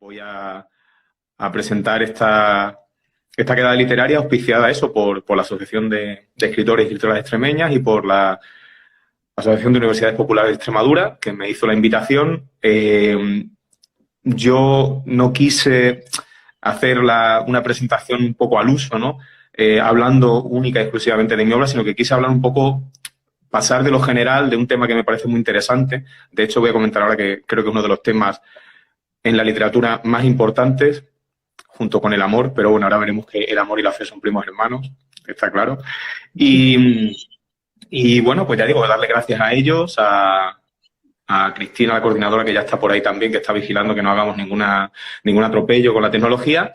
Voy a presentar esta quedada literaria auspiciada eso por la Asociación de Escritores y Escritoras Extremeñas y por la Asociación de Universidades Populares de Extremadura, que me hizo la invitación. Yo no quise hacer una presentación un poco al uso, ¿no? Hablando única y exclusivamente de mi obra, sino que quise hablar un poco, pasar de lo general, de un tema que me parece muy interesante. De hecho, voy a comentar ahora que creo que es uno de los temas en la literatura más importantes, junto con el amor, pero bueno, ahora veremos que el amor y la fe son primos hermanos, está claro. Y bueno, pues ya digo, darle gracias a ellos, a Cristina, la coordinadora, que ya está por ahí también, que está vigilando que no hagamos ningún atropello con la tecnología.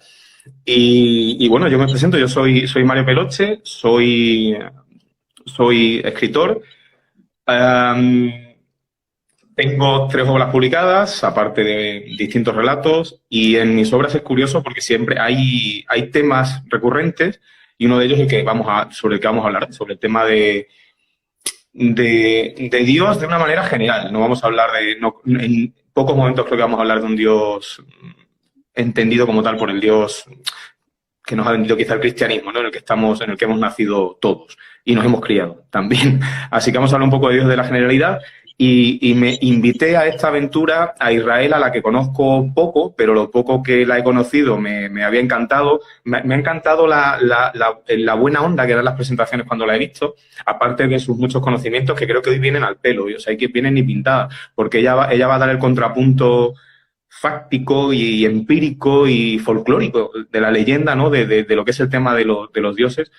Y bueno, yo me presento, yo soy Mario Peloche, soy escritor. Tengo 3 obras publicadas, aparte de distintos relatos, y en mis obras es curioso porque siempre hay temas recurrentes, y uno de ellos es sobre el que vamos a hablar, sobre el tema de Dios de una manera general. No vamos a hablar en pocos momentos creo que vamos a hablar de un Dios entendido como tal por el Dios que nos ha vendido quizá el cristianismo, ¿no? En el que hemos nacido todos y nos hemos criado también. Así que vamos a hablar un poco de Dios de la generalidad. Y me invité a esta aventura a Israel, a la que conozco poco, pero lo poco que la he conocido me había encantado. Me ha encantado la buena onda que dan las presentaciones cuando la he visto, aparte de sus muchos conocimientos que creo que hoy vienen al pelo, o sea, que vienen ni pintadas, porque ella va a dar el contrapunto fáctico y empírico y folclórico de la leyenda, ¿no? De lo que es el tema de los dioses.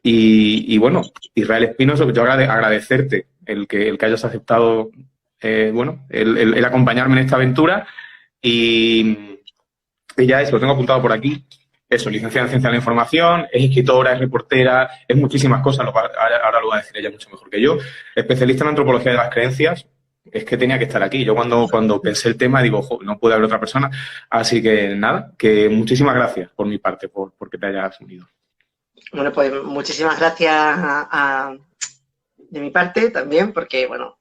Y bueno, Israel Espinosa, yo agradecerte el que hayas aceptado, el acompañarme en esta aventura. Y ella lo tengo apuntado por aquí. Eso, licenciada en Ciencia de la Información, es escritora, es reportera, es muchísimas cosas, ahora lo va a decir ella mucho mejor que yo. Especialista en antropología de las creencias, es que tenía que estar aquí. Yo cuando pensé el tema digo, no puede haber otra persona. Así que nada, que muchísimas gracias por mi parte, porque te hayas unido. Bueno, pues muchísimas gracias de mi parte también, porque, bueno,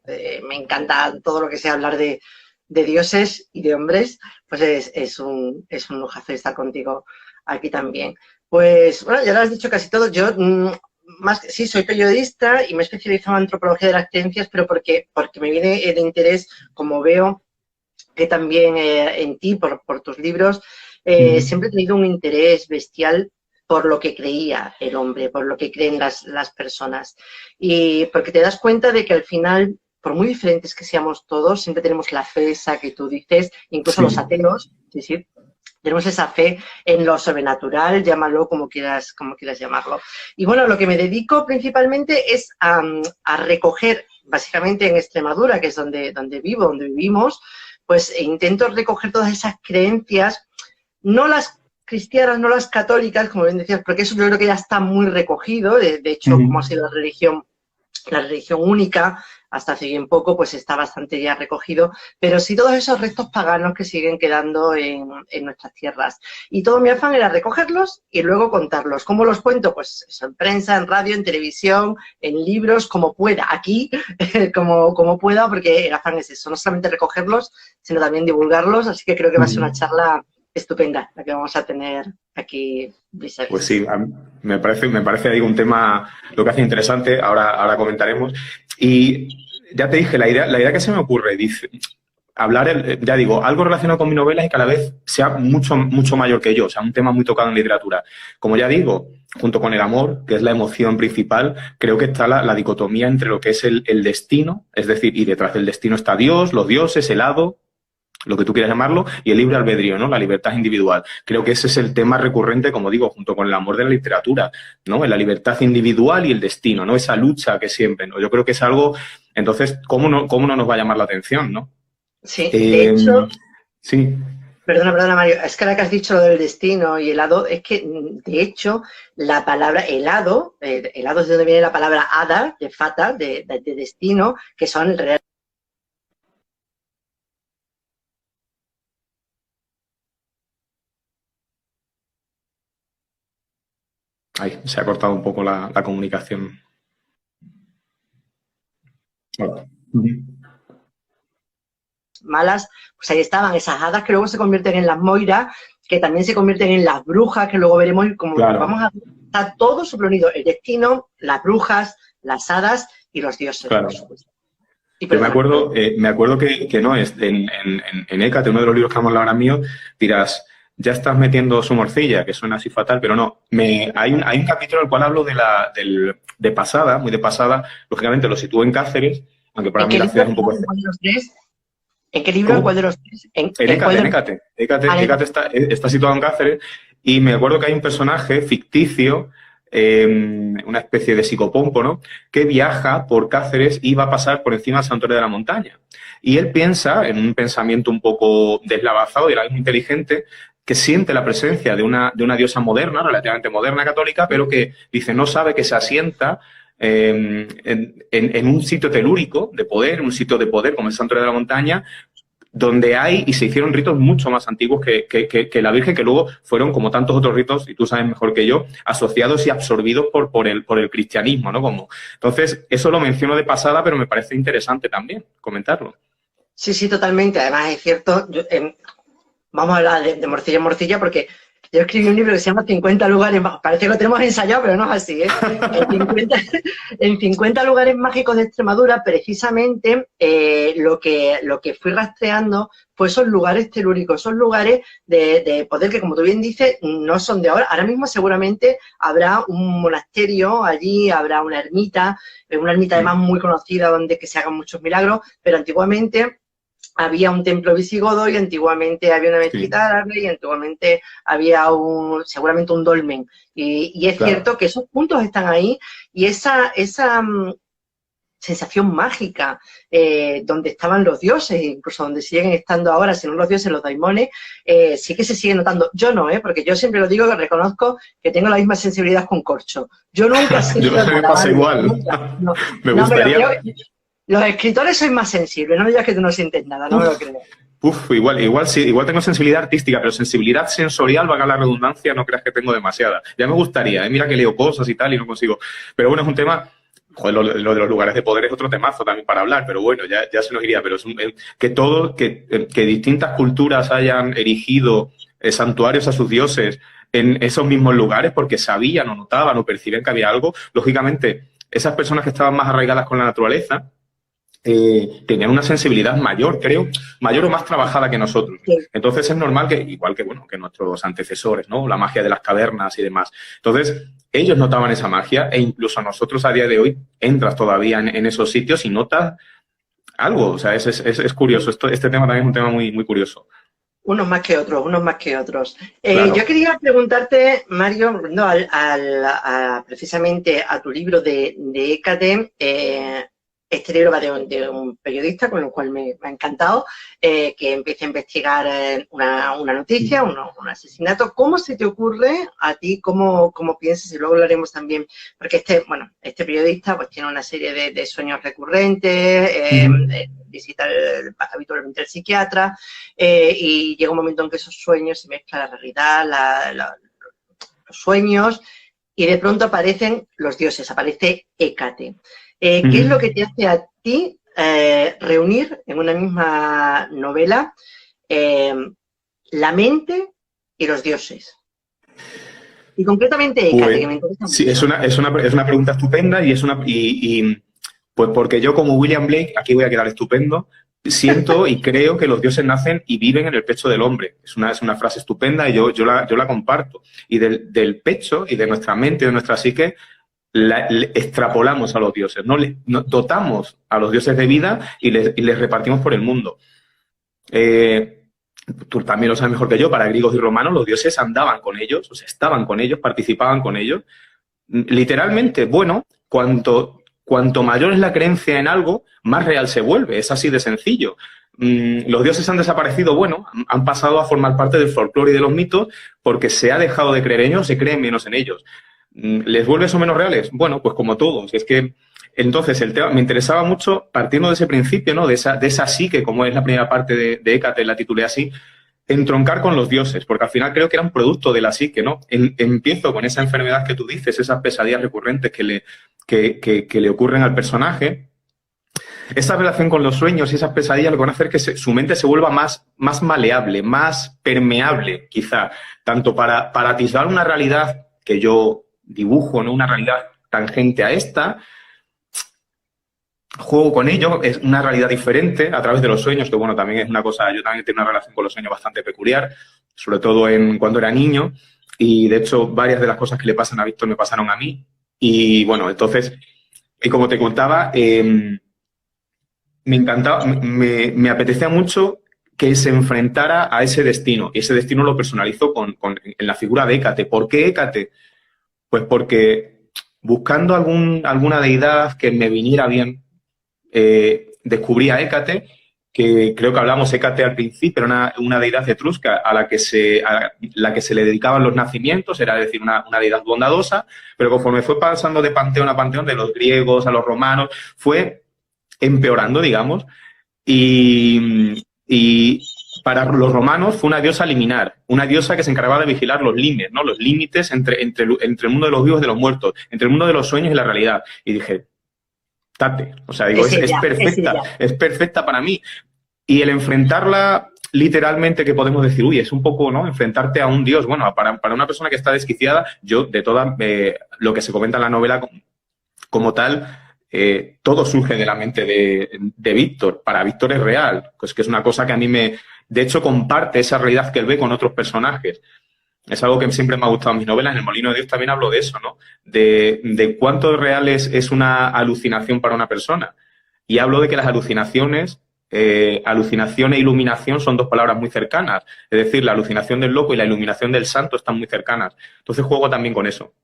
me encanta todo lo que sea hablar de dioses y de hombres, pues es un lujazo estar contigo aquí también. Pues, bueno, ya lo has dicho casi todo. Yo, sí, soy periodista y me he especializado en antropología de las creencias, pero porque me viene de interés, como veo que también en ti, por tus libros, siempre he tenido un interés bestial por lo que creía el hombre, por lo que creen las personas. Y porque te das cuenta de que al final, por muy diferentes que seamos todos, siempre tenemos la fe esa que tú dices, incluso los ateos, sí, tenemos esa fe en lo sobrenatural, llámalo como quieras llamarlo. Y bueno, lo que me dedico principalmente es a recoger, básicamente en Extremadura, que es donde vivo, donde vivimos, pues intento recoger todas esas creencias, no las cristianas, no las católicas, como bien decías, porque eso yo creo que ya está muy recogido, de hecho, como ha sido la religión única, hasta hace bien poco, pues está bastante ya recogido, pero sí todos esos restos paganos que siguen quedando en nuestras tierras. Y todo mi afán era recogerlos y luego contarlos. ¿Cómo los cuento? Pues eso, en prensa, en radio, en televisión, en libros, como pueda, aquí, como pueda, porque el afán es eso, no solamente recogerlos, sino también divulgarlos, así que creo que va a ser una charla estupenda la que vamos a tener aquí. Pues sí, me parece ahí un tema, lo que hace interesante, ahora comentaremos. Y ya te dije, la idea que se me ocurre, dice, hablar, ya digo, algo relacionado con mi novela y que a la vez sea mucho, mucho mayor que yo, o sea, un tema muy tocado en literatura. Como ya digo, junto con el amor, que es la emoción principal, creo que está la dicotomía entre lo que es el destino, es decir, y detrás del destino está Dios, los dioses, el hado, lo que tú quieras llamarlo, y el libre albedrío, ¿no? La libertad individual. Creo que ese es el tema recurrente, como digo, junto con el amor de la literatura, ¿no? En la libertad individual y el destino, ¿no? Esa lucha que siempre, ¿no? Yo creo que es algo, entonces, ¿cómo no nos va a llamar la atención, ¿no? Sí, de hecho, sí. Perdona, Mario, es que ahora que has dicho lo del destino y helado, es que, de hecho, la palabra helado es de donde viene la palabra hada, de fata, de destino, que son realmente. Ay, se ha cortado un poco la comunicación. Hola. malas, pues ahí estaban esas hadas que luego se convierten en las moiras, que también se convierten en las brujas, que luego veremos como vamos a ver, está todo superunido, el destino, las brujas, las hadas y los dioses, por supuesto. Yo me acuerdo que no, en Hécate, uno de los libros que vamos a hablar ahora mío, dirás, ya estás metiendo su morcilla, que suena así fatal, pero no. Hay un capítulo en el cual hablo de pasada, muy de pasada, lógicamente lo sitúo en Cáceres, aunque para mí la ciudad es un poco... ¿En qué libro? ¿Cuál de los tres? En Hécate. Hécate está situado en Cáceres y me acuerdo que hay un personaje ficticio, una especie de psicopompo, ¿no?, que viaja por Cáceres y va a pasar por encima del Santuario de la Montaña. Y él piensa, en un pensamiento un poco deslavazado y a la vez muy inteligente, que siente la presencia de una diosa moderna, relativamente moderna, católica, pero que dice, no sabe que se asienta en un sitio telúrico de poder, un sitio de poder como el Santuario de la Montaña, donde hay y se hicieron ritos mucho más antiguos que la Virgen, que luego fueron, como tantos otros ritos, y tú sabes mejor que yo, asociados y absorbidos por el cristianismo, ¿no? Entonces, eso lo menciono de pasada, pero me parece interesante también comentarlo. Sí, sí, totalmente. Además, es cierto, vamos a hablar de morcilla en morcilla, porque yo escribí un libro que se llama 50 lugares, parece que lo tenemos ensayado, pero no es así, ¿eh? En 50 lugares mágicos de Extremadura, precisamente, lo que fui rastreando fue esos lugares telúricos, esos lugares de poder que, como tú bien dices, no son de ahora. Ahora mismo seguramente habrá un monasterio allí, habrá una ermita además muy conocida donde que se hagan muchos milagros, pero antiguamente había un templo visigodo y antiguamente había una mezquita árabe y antiguamente había seguramente un dolmen. Y es cierto que esos puntos están ahí y esa sensación mágica donde estaban los dioses, incluso donde siguen estando ahora, si no los dioses, los daimones, sí que se sigue notando. Yo no, porque yo siempre lo digo, que reconozco que tengo la misma sensibilidad con corcho. Yo nunca sé. Yo me pasa igual. No, me gustaría... Los escritores sois más sensibles, no me digas que tú no sientes nada, no me lo creo. Igual sí, igual tengo sensibilidad artística, pero sensibilidad sensorial, valga la redundancia, no creas que tengo demasiada. Ya me gustaría, mira que leo cosas y tal y no consigo. Pero bueno, es un tema, joder, lo de los lugares de poder es otro temazo también para hablar, pero bueno, ya se nos iría. Pero es que distintas culturas hayan erigido santuarios a sus dioses en esos mismos lugares porque sabían o notaban o percibían que había algo, lógicamente, esas personas que estaban más arraigadas con la naturaleza, tenían una sensibilidad mayor, creo, mayor o más trabajada que nosotros. Sí. Entonces es normal que, igual que nuestros antecesores, ¿no? La magia de las cavernas y demás. Entonces, ellos notaban esa magia e incluso nosotros a día de hoy entras todavía en esos sitios y notas algo. O sea, es curioso. Este tema también es un tema muy, muy curioso. Unos más que otros. Claro. Yo quería preguntarte, Mario, precisamente a tu libro de Hécate. Este libro va de un periodista, con lo cual me ha encantado, que empieza a investigar una noticia, un asesinato. ¿Cómo se te ocurre a ti, cómo piensas? Y luego lo haremos también, porque este periodista pues tiene una serie de sueños recurrentes, visita habitualmente al psiquiatra, y llega un momento en que esos sueños se mezclan la realidad, los sueños, y de pronto aparecen los dioses, aparece Hécate. ¿Qué es lo que te hace a ti reunir en una misma novela la mente y los dioses? Y concretamente Hécate, que me interesa mucho. Sí, es una pregunta estupenda pues porque yo como William Blake, aquí voy a quedar estupendo, siento y creo que los dioses nacen y viven en el pecho del hombre. Es una frase estupenda y yo la comparto. Y del pecho y de nuestra mente, de nuestra psique, extrapolamos a los dioses, ¿no? Dotamos a los dioses de vida y les repartimos por el mundo. Tú también lo sabes mejor que yo, para griegos y romanos los dioses andaban con ellos, o sea, estaban con ellos, participaban con ellos. Literalmente, bueno, cuanto mayor es la creencia en algo, más real se vuelve, es así de sencillo. Los dioses han desaparecido, bueno, han pasado a formar parte del folclore y de los mitos porque se ha dejado de creer en ellos, se cree menos en ellos. ¿Les vuelve eso menos reales? Bueno, pues como todos. Es que entonces el tema me interesaba mucho, partiendo de ese principio, ¿no? De esa psique, como es la primera parte de Hécate, la titulé así, entroncar con los dioses, porque al final creo que era un producto de la psique, ¿no? Empiezo con esa enfermedad que tú dices, esas pesadillas recurrentes que le ocurren al personaje. esa relación con los sueños y esas pesadillas lo que van a hacer que su mente se vuelva más maleable, más permeable, quizá, tanto para atisbar una realidad que yo dibujo, ¿no? Una realidad tangente a esta, juego con ello, es una realidad diferente a través de los sueños, que bueno, también es una cosa, yo también tengo una relación con los sueños bastante peculiar, sobre todo cuando era niño, y de hecho varias de las cosas que le pasan a Víctor me pasaron a mí, y bueno, entonces, y como te contaba, me encantaba, me apetecía mucho que se enfrentara a ese destino, y ese destino lo personalizó en la figura de Hécate. ¿Por qué Hécate? Pues porque buscando alguna deidad que me viniera bien, descubrí a Hécate, que creo que hablamos Hécate al principio, era una deidad etrusca a la que se le dedicaban los nacimientos, era decir, una deidad bondadosa, pero conforme fue pasando de panteón a panteón, de los griegos a los romanos, fue empeorando, digamos, y para los romanos fue una diosa liminar, una diosa que se encargaba de vigilar los límites, ¿no? Los límites entre el mundo de los vivos y de los muertos, entre el mundo de los sueños y la realidad. Y dije, Tate, o sea, digo, es perfecta para mí. Y el enfrentarla literalmente, que podemos decir, uy, es un poco, ¿no? Enfrentarte a un dios. Bueno, para una persona que está desquiciada, yo, de toda lo que se comenta en la novela como tal, todo surge de la mente de Víctor. Para Víctor es real, pues que es una cosa que a mí de hecho, comparte esa realidad que él ve con otros personajes. Es algo que siempre me ha gustado en mis novelas. En El Molino de Dios también hablo de eso, ¿no? De cuánto real es una alucinación para una persona. Y hablo de que las alucinaciones, alucinación e iluminación son dos palabras muy cercanas. Es decir, la alucinación del loco y la iluminación del santo están muy cercanas. Entonces juego también con eso.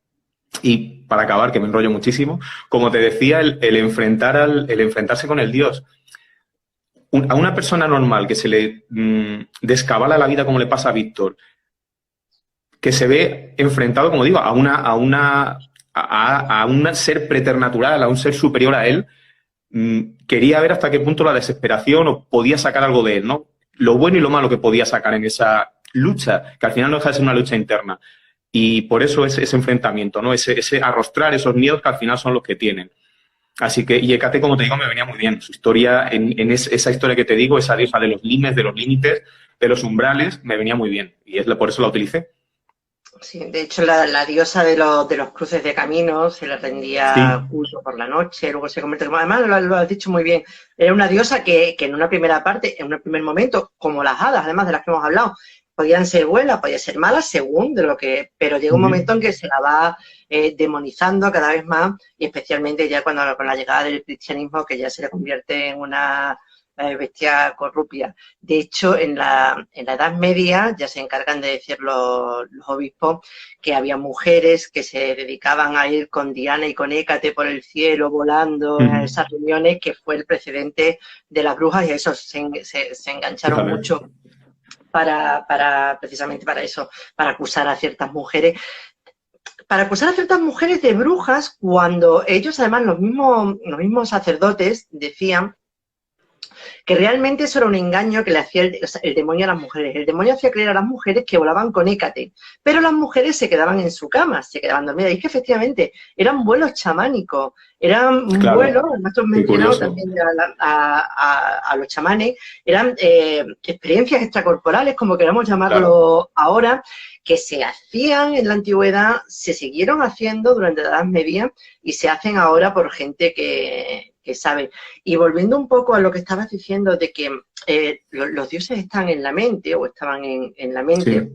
Y para acabar, que me enrollo muchísimo, como te decía, el enfrentarse con el Dios. A una persona normal que se le descabala la vida como le pasa a Víctor, que se ve enfrentado, como digo, a un ser preternatural, a un ser superior a él, quería ver hasta qué punto la desesperación o podía sacar algo de él, ¿no? Lo bueno y lo malo que podía sacar en esa lucha, que al final no deja de ser una lucha interna. Y por eso ese enfrentamiento, ¿no? Ese arrostrar esos miedos que al final son los que tienen. Así que, y Hécate, como te digo, me venía muy bien. Su historia, esa historia que te digo, esa diosa de los límites, de los umbrales, me venía muy bien. Y por eso la utilicé. Sí, de hecho, la diosa de los cruces de caminos se le rendía culto por la noche, luego se convierte, además lo has dicho muy bien, era una diosa que en una primera parte, en un primer momento, como las hadas, además de las que hemos hablado, podían ser buenas, podían ser malas, según de lo que, pero llega un momento en que se la va demonizando cada vez más, y especialmente ya con la llegada del cristianismo, que ya se le convierte en una bestia corrupia. De hecho, en la Edad Media ya se encargan de decir los obispos que había mujeres que se dedicaban a ir con Diana y con Hécate por el cielo volando en esas reuniones, que fue el precedente de las brujas, y eso se engancharon mucho precisamente para eso, para acusar a ciertas mujeres. Para acusar a ciertas mujeres de brujas, cuando ellos, además, los mismos sacerdotes decían que realmente eso era un engaño que le hacía el demonio a las mujeres. El demonio hacía creer a las mujeres que volaban con Hécate, pero las mujeres se quedaban en su cama, se quedaban dormidas. Y es que efectivamente eran vuelos chamánicos, eran vuelos, nosotros mencionamos también a los chamanes, eran experiencias extracorporales, como queramos llamarlo ahora, que se hacían en la antigüedad, se siguieron haciendo durante la Edad Media y se hacen ahora por gente que sabe. Y volviendo un poco a lo que estabas diciendo de que los dioses están en la mente o estaban en la mente,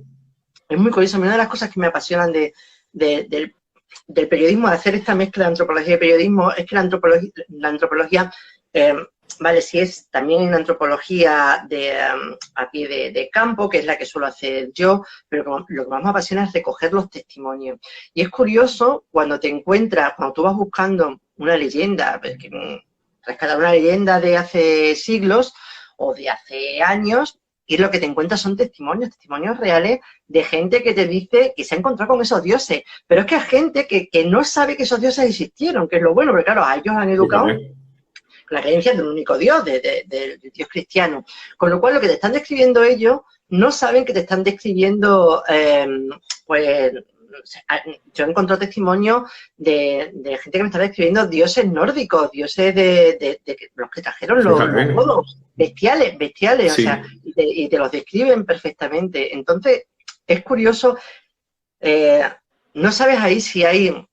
es muy curioso. Una de las cosas que me apasionan del periodismo, de hacer esta mezcla de antropología y periodismo, es que la antropología vale, sí es también una antropología a pie de campo, que es la que suelo hacer yo, pero lo que más me apasiona es recoger los testimonios. Y es curioso cuando te encuentras, cuando tú vas buscando una leyenda, rescatar una leyenda de hace siglos o de hace años, y lo que te encuentras son testimonios reales de gente que te dice que se ha encontrado con esos dioses. Pero es que hay gente que no sabe que esos dioses existieron, que es lo bueno, porque claro, a ellos han educado la creencia del único Dios, del Dios cristiano. Con lo cual, lo que te están describiendo ellos, no saben que te están describiendo, pues, yo he encontrado testimonios de gente que me estaba escribiendo dioses nórdicos, dioses de los que trajeron los godos, bestiales, sí. O sea, y te los describen perfectamente. Entonces, es curioso, no sabes ahí si hay,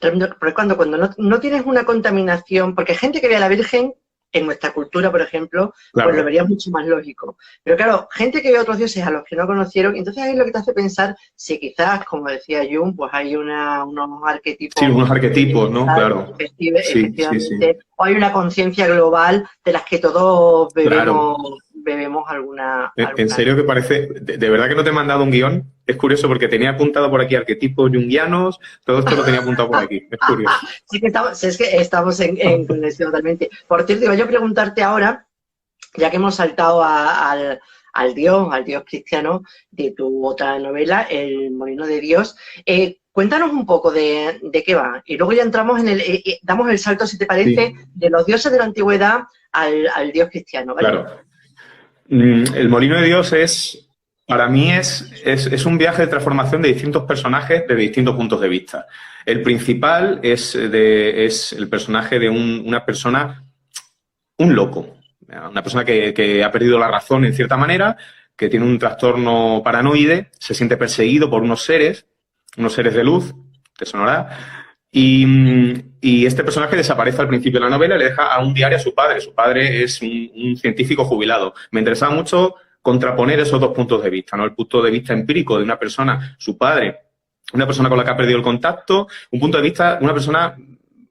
porque cuando no tienes una contaminación, porque hay gente que ve a la Virgen, en nuestra cultura, por ejemplo, pues lo vería mucho más lógico. Pero claro, gente que ve a otros dioses a los que no conocieron, entonces ahí es lo que te hace pensar si quizás, como decía Jung, pues hay unos arquetipos. Sí, unos arquetipos, ¿no? Claro. Efectivamente. O hay una conciencia global de las que todos bebemos alguna... En serio que parece... De verdad que no te he mandado un guión. Es curioso porque tenía apuntado por aquí arquetipos junguianos, todo esto lo tenía apuntado por aquí. Es curioso. Sí, que estamos en conexión totalmente. Por cierto, iba yo a preguntarte ahora, ya que hemos saltado al Dios cristiano de tu otra novela, El Molino de Dios, cuéntanos un poco de qué va. Y luego ya entramos damos el salto, si te parece, de los dioses de la antigüedad al Dios cristiano, ¿vale? Claro. El Molino de Dios para mí es un viaje de transformación de distintos personajes desde distintos puntos de vista. El principal es el personaje de una persona, un loco, una persona que ha perdido la razón en cierta manera, que tiene un trastorno paranoide, se siente perseguido por unos seres de luz, te sonará, y este personaje desaparece al principio de la novela y le deja a un diario a su padre. Su padre es un científico jubilado. Me interesaba mucho contraponer esos dos puntos de vista, ¿no? El punto de vista empírico de una persona, su padre, una persona con la que ha perdido el contacto, un punto de vista, una persona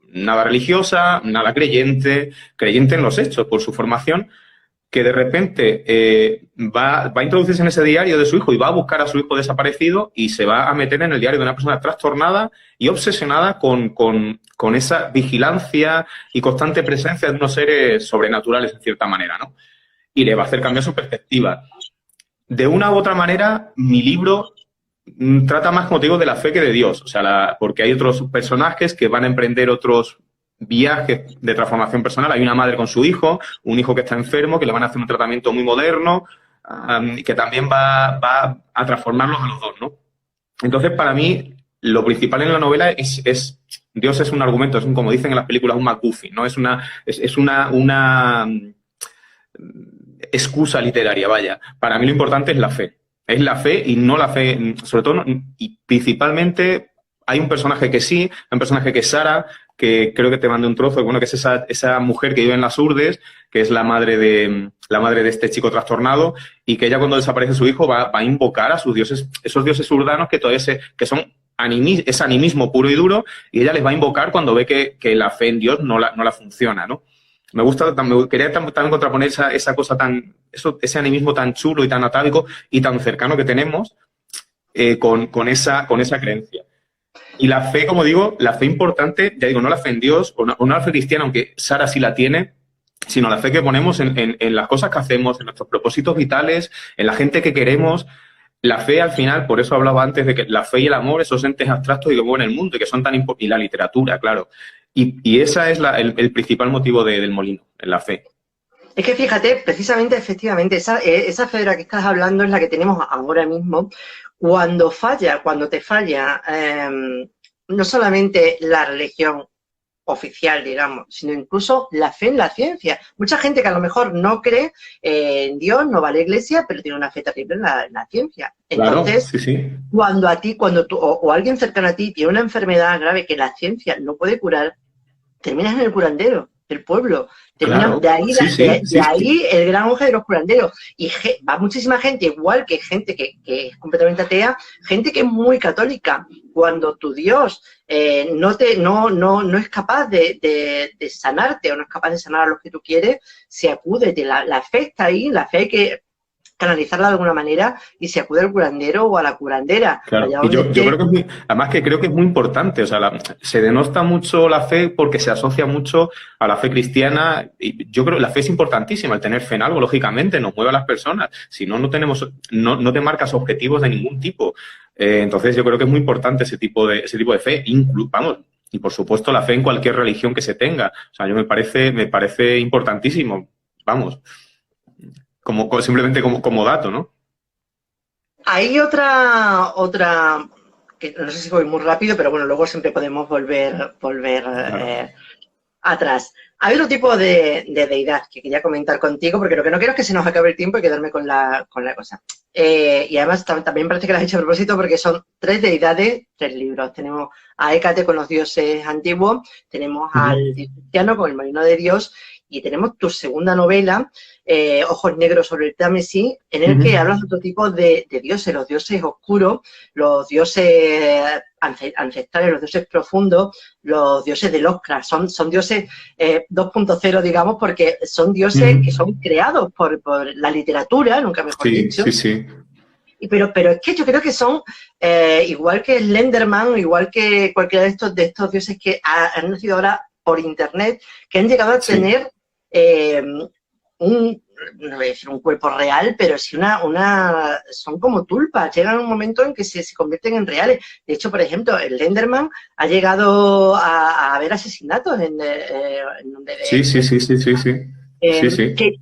nada religiosa, nada creyente en los hechos por su formación, que de repente va a introducirse en ese diario de su hijo y va a buscar a su hijo desaparecido y se va a meter en el diario de una persona trastornada y obsesionada con esa vigilancia y constante presencia de unos seres sobrenaturales, en cierta manera, ¿no? Y le va a hacer cambiar su perspectiva. De una u otra manera, mi libro trata más, como te digo, de la fe que de Dios. O sea, porque hay otros personajes que van a emprender otros viajes de transformación personal. Hay una madre con su hijo, un hijo que está enfermo, que le van a hacer un tratamiento muy moderno, que también va a transformarlos a los dos, ¿no? Entonces, para mí, lo principal en la novela es Dios es un argumento, como dicen en las películas, un MacGuffin, ¿no? Es una excusa literaria, vaya. Para mí lo importante es la fe. Es la fe y no la fe, sobre todo, y principalmente hay un personaje que sí, hay un personaje que es Sara, que creo que te mandé un trozo, bueno, que es esa mujer que vive en las Urdes, que es la madre de este chico trastornado, y que ella cuando desaparece su hijo va a invocar a sus dioses, esos dioses urdanos que todavía que son es animismo puro y duro, y ella les va a invocar cuando ve que la fe en Dios no la funciona, ¿no? Quería también contraponer esa cosa ese animismo tan chulo y tan atávico y tan cercano que tenemos con esa creencia. Y la fe, como digo, la fe importante, ya digo, no la fe en Dios o no la fe cristiana, aunque Sara sí la tiene, sino la fe que ponemos en las cosas que hacemos, en nuestros propósitos vitales, en la gente que queremos. La fe, al final, por eso hablaba antes de que la fe y el amor, esos entes abstractos y que mueven el mundo y que son tan importantes, y la literatura, claro. Y ese es el principal motivo del Molino, en la fe. Es que fíjate, precisamente, efectivamente, esa fe de la que estás hablando es la que tenemos ahora mismo. Cuando te falla, no solamente la religión oficial, digamos, sino incluso la fe en la ciencia. Mucha gente que a lo mejor no cree en Dios, no va a la iglesia, pero tiene una fe terrible en la ciencia. Entonces, claro, sí. cuando tú o alguien cercano a ti tiene una enfermedad grave que la ciencia no puede curar, terminas en el curandero del pueblo. Claro, de ahí el gran auge de los curanderos. Y va muchísima gente, igual que gente que es completamente atea, gente que es muy católica. Cuando tu Dios no es capaz de sanarte o no es capaz de sanar a los que tú quieres, se acude, la fe está ahí, la fe hay que canalizarla de alguna manera y se acude al curandero o a la curandera. Claro, y yo creo que además que creo que es muy importante, o sea, se denosta mucho la fe porque se asocia mucho a la fe cristiana, y yo creo que la fe es importantísima, el tener fe en algo, lógicamente, nos mueve a las personas, si no no te marcas objetivos de ningún tipo. Entonces yo creo que es muy importante ese tipo de fe, y por supuesto la fe en cualquier religión que se tenga, o sea, me parece importantísimo, vamos. Simplemente como dato, ¿no? Hay otra que no sé si voy muy rápido, pero bueno, luego siempre podemos volver Claro. atrás. Hay otro tipo de deidad que quería comentar contigo, porque lo que no quiero es que se nos acabe el tiempo y quedarme con la cosa. Y además también parece que lo has hecho a propósito porque son 3 deidades, 3 libros. Tenemos a Hécate con los dioses antiguos, tenemos al Ujú, dios cristiano con el molino de Dios y tenemos tu segunda novela, Ojos negros sobre el Támesis, en el que ujú. hablas de otro tipo de dioses, los dioses oscuros, los dioses ancestrales, los dioses profundos, los dioses de Lovecraft. Son dioses 2.0, digamos, porque son dioses que Ujú. son creados por la literatura, nunca mejor Sí, dicho. sí, sí. Pero es que yo creo que son igual que Slenderman, igual que cualquiera de estos dioses que han nacido ahora por internet, que han llegado a Sí. tener un, no voy a decir un cuerpo real, pero sí son como tulpas, llegan a un momento en que se convierten en reales. De hecho, por ejemplo, el Slenderman ha llegado a haber asesinatos en donde Sí, sí, sí, sí, sí, sí. Sí, eh, sí. ¿qué,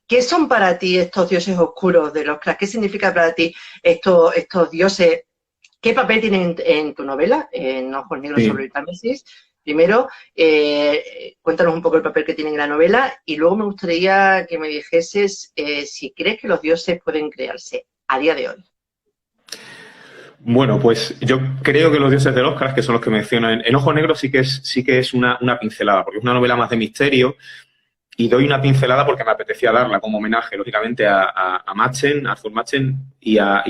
qué son para ti estos dioses oscuros de los ¿Qué significa para ti estos dioses? ¿Qué papel tienen en tu novela, en Ojos Negros sobre Sí. el Támesis? Primero, cuéntanos un poco el papel que tienen en la novela y luego me gustaría que me dijeses si crees que los dioses pueden crearse a día de hoy. Bueno, pues yo creo que los dioses del Oscar, que son los que mencionan en Ojo Negro, sí que es una pincelada, porque es una novela más de misterio y doy una pincelada porque me apetecía darla como homenaje, lógicamente, a Machen, a Arthur Machen y a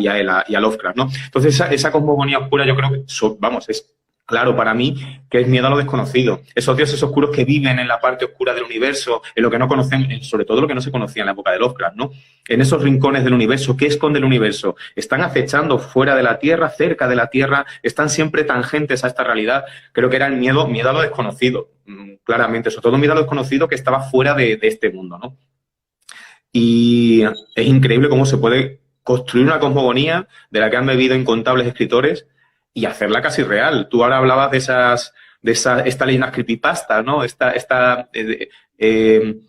Lovecraft, ¿no? Entonces, esa cosmogonía oscura yo creo que, vamos, es claro para mí que es miedo a lo desconocido. Esos dioses oscuros que viven en la parte oscura del universo, en lo que no conocen, sobre todo lo que no se conocía en la época de Lovecraft, ¿no? En esos rincones del universo, ¿qué esconde el universo? Están acechando fuera de la Tierra, cerca de la Tierra, están siempre tangentes a esta realidad. Creo que era el miedo a lo desconocido, claramente, sobre todo miedo a lo desconocido que estaba fuera de este mundo, ¿no? Y es increíble cómo se puede construir una cosmogonía de la que han bebido incontables escritores y hacerla casi real. Tú ahora hablabas esta leyendas creepypasta, ¿no? Eh,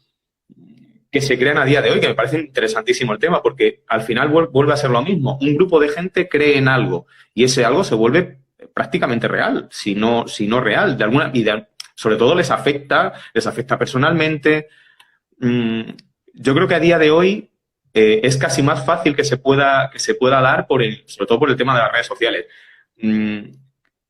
que se crean a día de hoy, que me parece interesantísimo el tema, porque al final vuelve a ser lo mismo. Un grupo de gente cree en algo y ese algo se vuelve prácticamente real, si no real, sobre todo les afecta personalmente. Mm, yo creo que a día de hoy es casi más fácil que se pueda dar sobre todo por el tema de las redes sociales. Mm,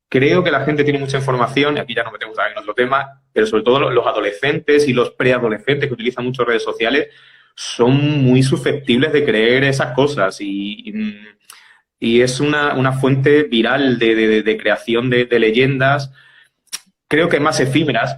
creo que la gente tiene mucha información, y aquí ya nos metemos en otro tema, pero sobre todo los adolescentes y los preadolescentes que utilizan mucho redes sociales son muy susceptibles de creer esas cosas y es una fuente viral de creación de leyendas, creo que más efímeras,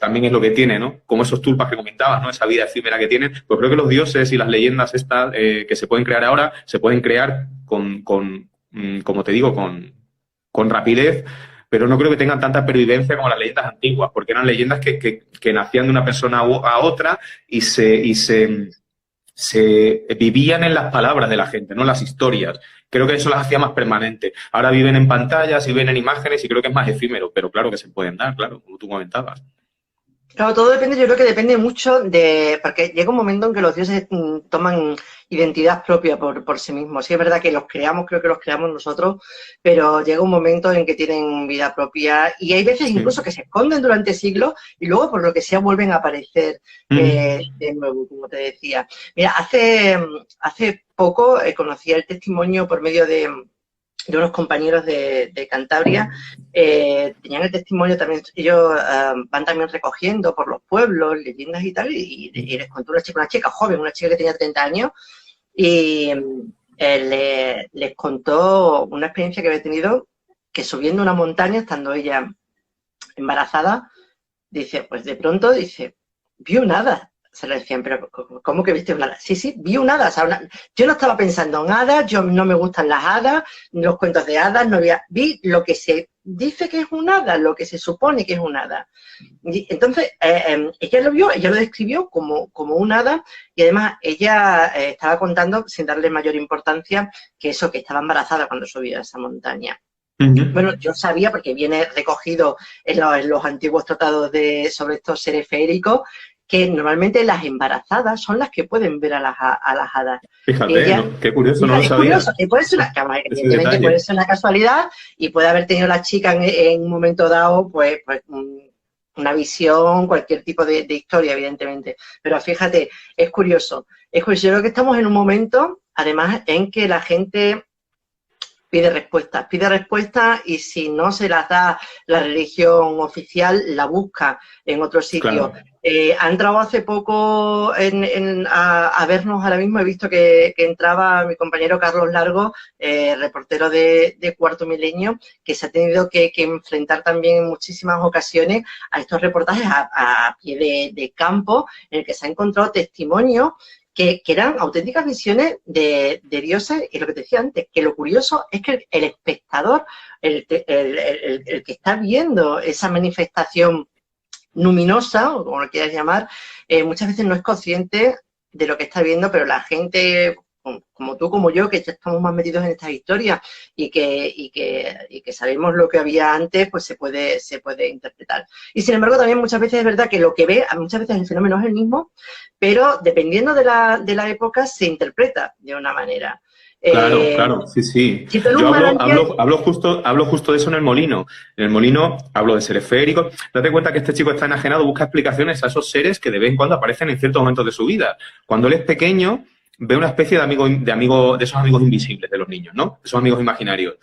también es lo que tiene, ¿no? Como esos tulpas que comentabas, ¿no? Esa vida efímera que tienen. Pues creo que los dioses y las leyendas estas que se pueden crear ahora, se pueden crear como te digo, con rapidez, pero no creo que tengan tanta pervivencia como las leyendas antiguas, porque eran leyendas que nacían de una persona a otra se vivían en las palabras de la gente, no en las historias. Creo que eso las hacía más permanentes. Ahora viven en pantallas y ven en imágenes y creo que es más efímero, pero claro que se pueden dar, claro, como tú comentabas. Claro, todo depende, yo creo que depende mucho porque llega un momento en que los dioses toman identidad propia por sí mismos. Sí es verdad que los creamos, creo que los creamos nosotros, pero llega un momento en que tienen vida propia y hay veces incluso Sí. que se esconden durante siglos y luego por lo que sea vuelven a aparecer Mm. de nuevo, como te decía. Mira, hace poco conocí el testimonio por medio de unos compañeros de Cantabria, tenían el testimonio también, ellos van también recogiendo por los pueblos leyendas y tal, y les contó una chica joven, una chica que tenía 30 años, y les contó una experiencia que había tenido, que subiendo una montaña, estando ella embarazada, dice, pues de pronto, dice, vio nada. Se le decían, pero ¿cómo que viste un hada? Sí, sí, vi un hada. O sea, yo no estaba pensando en hadas, yo no me gustan las hadas, los cuentos de hadas, no había, vi lo que se dice que es un hada, lo que se supone que es un hada. Y entonces, ella lo vio, ella lo describió como un hada y además ella estaba contando, sin darle mayor importancia, que eso, que estaba embarazada cuando subía a esa montaña. Bueno, yo sabía, porque viene recogido en los antiguos tratados sobre estos seres feéricos, que normalmente las embarazadas son las que pueden ver a las hadas. Fíjate, Ella, ¿no? Qué curioso, no lo es sabía. curioso, y puede ser Ese evidentemente detalle. puede ser una casualidad y puede haber tenido la chica en un momento dado, pues una visión, cualquier tipo de historia, evidentemente. Pero fíjate, es curioso. Es curioso. Yo creo que estamos en un momento, además, en que la gente pide respuestas y si no se las da la religión oficial, la busca en otro sitio. Claro. Ha entrado hace poco a vernos ahora mismo, he visto que entraba mi compañero Carlos Largo, reportero de Cuarto Milenio, que se ha tenido que enfrentar también en muchísimas ocasiones a estos reportajes a pie de campo, en el que se ha encontrado testimonio que eran auténticas visiones de dioses, y lo que te decía antes, que lo curioso es que el espectador, el que está viendo esa manifestación luminosa, o como lo quieras llamar, muchas veces no es consciente de lo que está viendo, pero la gente, como tú, como yo, que ya estamos más metidos en estas historias y que sabemos lo que había antes, pues se puede interpretar. Y sin embargo, también muchas veces es verdad que lo que ve, muchas veces el fenómeno es el mismo, pero dependiendo de la época, se interpreta de una manera. Claro, sí, sí. Si tú en Yo un manantial... hablo justo de eso en el molino. En el molino hablo de seres féricos. Date cuenta que este chico está enajenado, busca explicaciones a esos seres que de vez en cuando aparecen en ciertos momentos de su vida. Cuando él es pequeño, ve una especie de esos amigos invisibles de los niños, ¿no? Esos amigos imaginarios.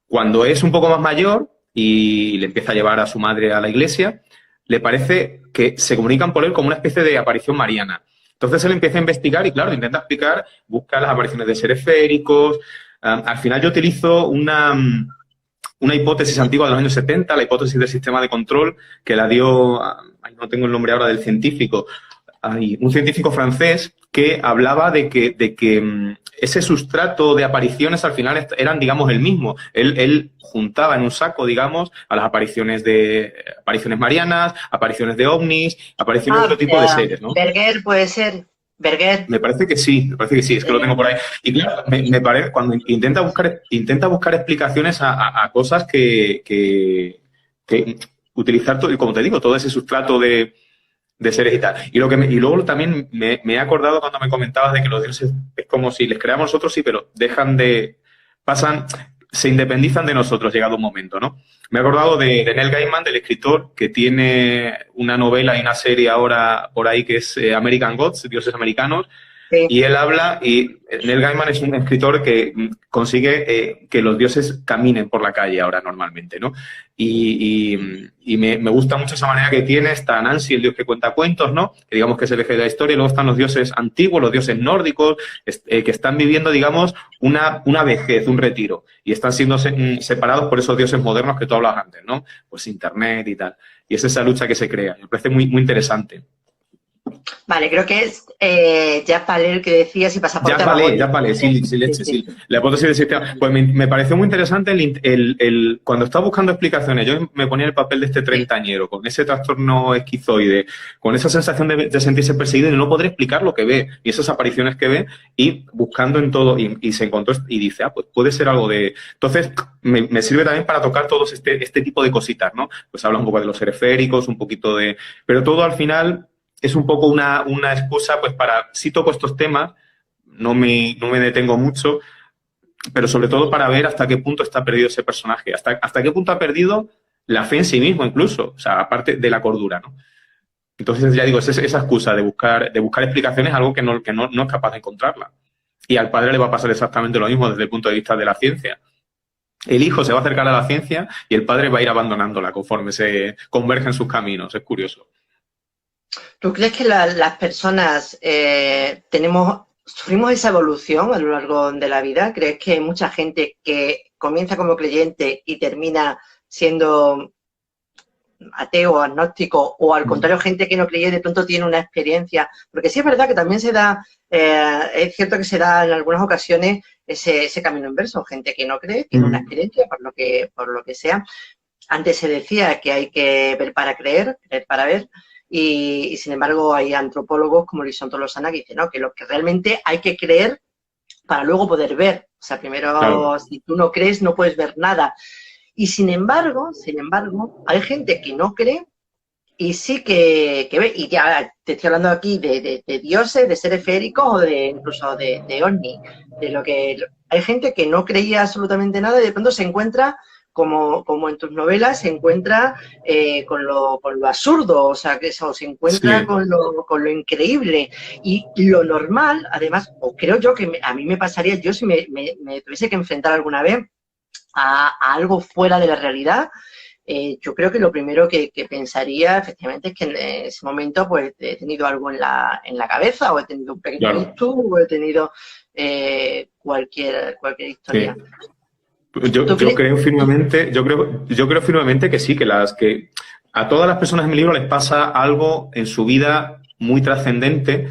Cuando es un poco más mayor y le empieza a llevar a su madre a la iglesia, le parece que se comunican por él como una especie de aparición mariana. Entonces él empieza a investigar y, claro, intenta explicar, busca las apariciones de seres féricos. Al final yo utilizo una hipótesis antigua de los años 70, la hipótesis del sistema de control, que la dio, no tengo el nombre ahora del científico, un científico francés que hablaba de que ese sustrato de apariciones al final eran, digamos, el mismo. Él juntaba en un saco, digamos, a las apariciones marianas, apariciones de ovnis, apariciones de otro tipo de seres, ¿no? Berger puede ser. Berger. Me parece que sí, es que lo tengo por ahí. Y claro, me parece, cuando intenta buscar explicaciones a cosas que utilizar, como te digo, todo ese sustrato de seres y tal. Y luego también me he acordado cuando me comentabas de que los dioses es como si les creamos nosotros, sí, pero se independizan de nosotros llegado un momento, ¿no? Me he acordado de Neil Gaiman, del escritor, que tiene una novela y una serie ahora por ahí que es American Gods, Dioses Americanos, sí. Y él habla, y Neil Gaiman es un escritor que consigue que los dioses caminen por la calle ahora normalmente, ¿no? Y me gusta mucho esa manera que tiene. Está Nancy, el dios que cuenta cuentos, ¿no? Que digamos que es el eje de la historia, y luego están los dioses antiguos, los dioses nórdicos, que están viviendo, digamos, una vejez, un retiro, y están siendo separados por esos dioses modernos que tú hablabas antes, ¿no? Pues Internet y tal. Y es esa lucha que se crea. Me parece muy, muy interesante. Vale, creo que es Jacques Vallée el que decías y pasaporte Jacques Vallée, sí. La hipótesis del sistema. Pues me pareció muy interesante cuando estaba buscando explicaciones. Yo me ponía en el papel de este treintañero, con ese trastorno esquizoide, con esa sensación de sentirse perseguido y de no poder explicar lo que ve y esas apariciones que ve, y buscando en todo, y se encontró y dice, pues puede ser algo de... Entonces, me sirve también para tocar todos este tipo de cositas, ¿no? Pues habla un poco de los seres féricos, un poquito de... Pero todo al final... Es un poco una excusa, pues para, si toco estos temas, no me detengo mucho, pero sobre todo para ver hasta qué punto está perdido ese personaje, hasta qué punto ha perdido la fe en sí mismo incluso, o sea, aparte de la cordura, ¿no? Entonces, ya digo, esa excusa de buscar explicaciones es algo que no es capaz de encontrarla. Y al padre le va a pasar exactamente lo mismo desde el punto de vista de la ciencia. El hijo se va a acercar a la ciencia y el padre va a ir abandonándola conforme se convergen sus caminos. Es curioso. ¿Tú crees que las personas sufrimos esa evolución a lo largo de la vida? ¿Crees que hay mucha gente que comienza como creyente y termina siendo ateo, agnóstico, o al contrario, gente que no creía y de pronto tiene una experiencia? Porque sí es verdad que también se da, es cierto que se da en algunas ocasiones ese camino inverso, gente que no cree, tiene una experiencia por lo que sea. Antes se decía que hay que ver para creer para ver. Y sin embargo hay antropólogos como Luis Tolosana que dicen, ¿no?, que lo que realmente hay que creer para luego poder ver. O sea, primero, claro, si tú no crees no puedes ver nada. Y sin embargo, hay gente que no cree Y sí que ve, y ya te estoy hablando aquí de dioses, de seres feéricos o incluso de ovnis, de lo que hay gente que no creía absolutamente nada y de pronto se encuentra, como en tus novelas, se encuentra con lo absurdo, o sea, que eso, se encuentra Sí, con lo increíble. Y lo normal, además, o creo yo que a mí me pasaría, yo si me tuviese que enfrentar alguna vez a algo fuera de la realidad, yo creo que lo primero que pensaría efectivamente es que en ese momento pues he tenido algo en la cabeza o he tenido un pequeño claro, ictus o he tenido cualquier historia. sí. Yo, ¿Tú yo crees? creo firmemente, yo creo firmemente que sí, que a todas las personas en mi libro les pasa algo en su vida muy trascendente,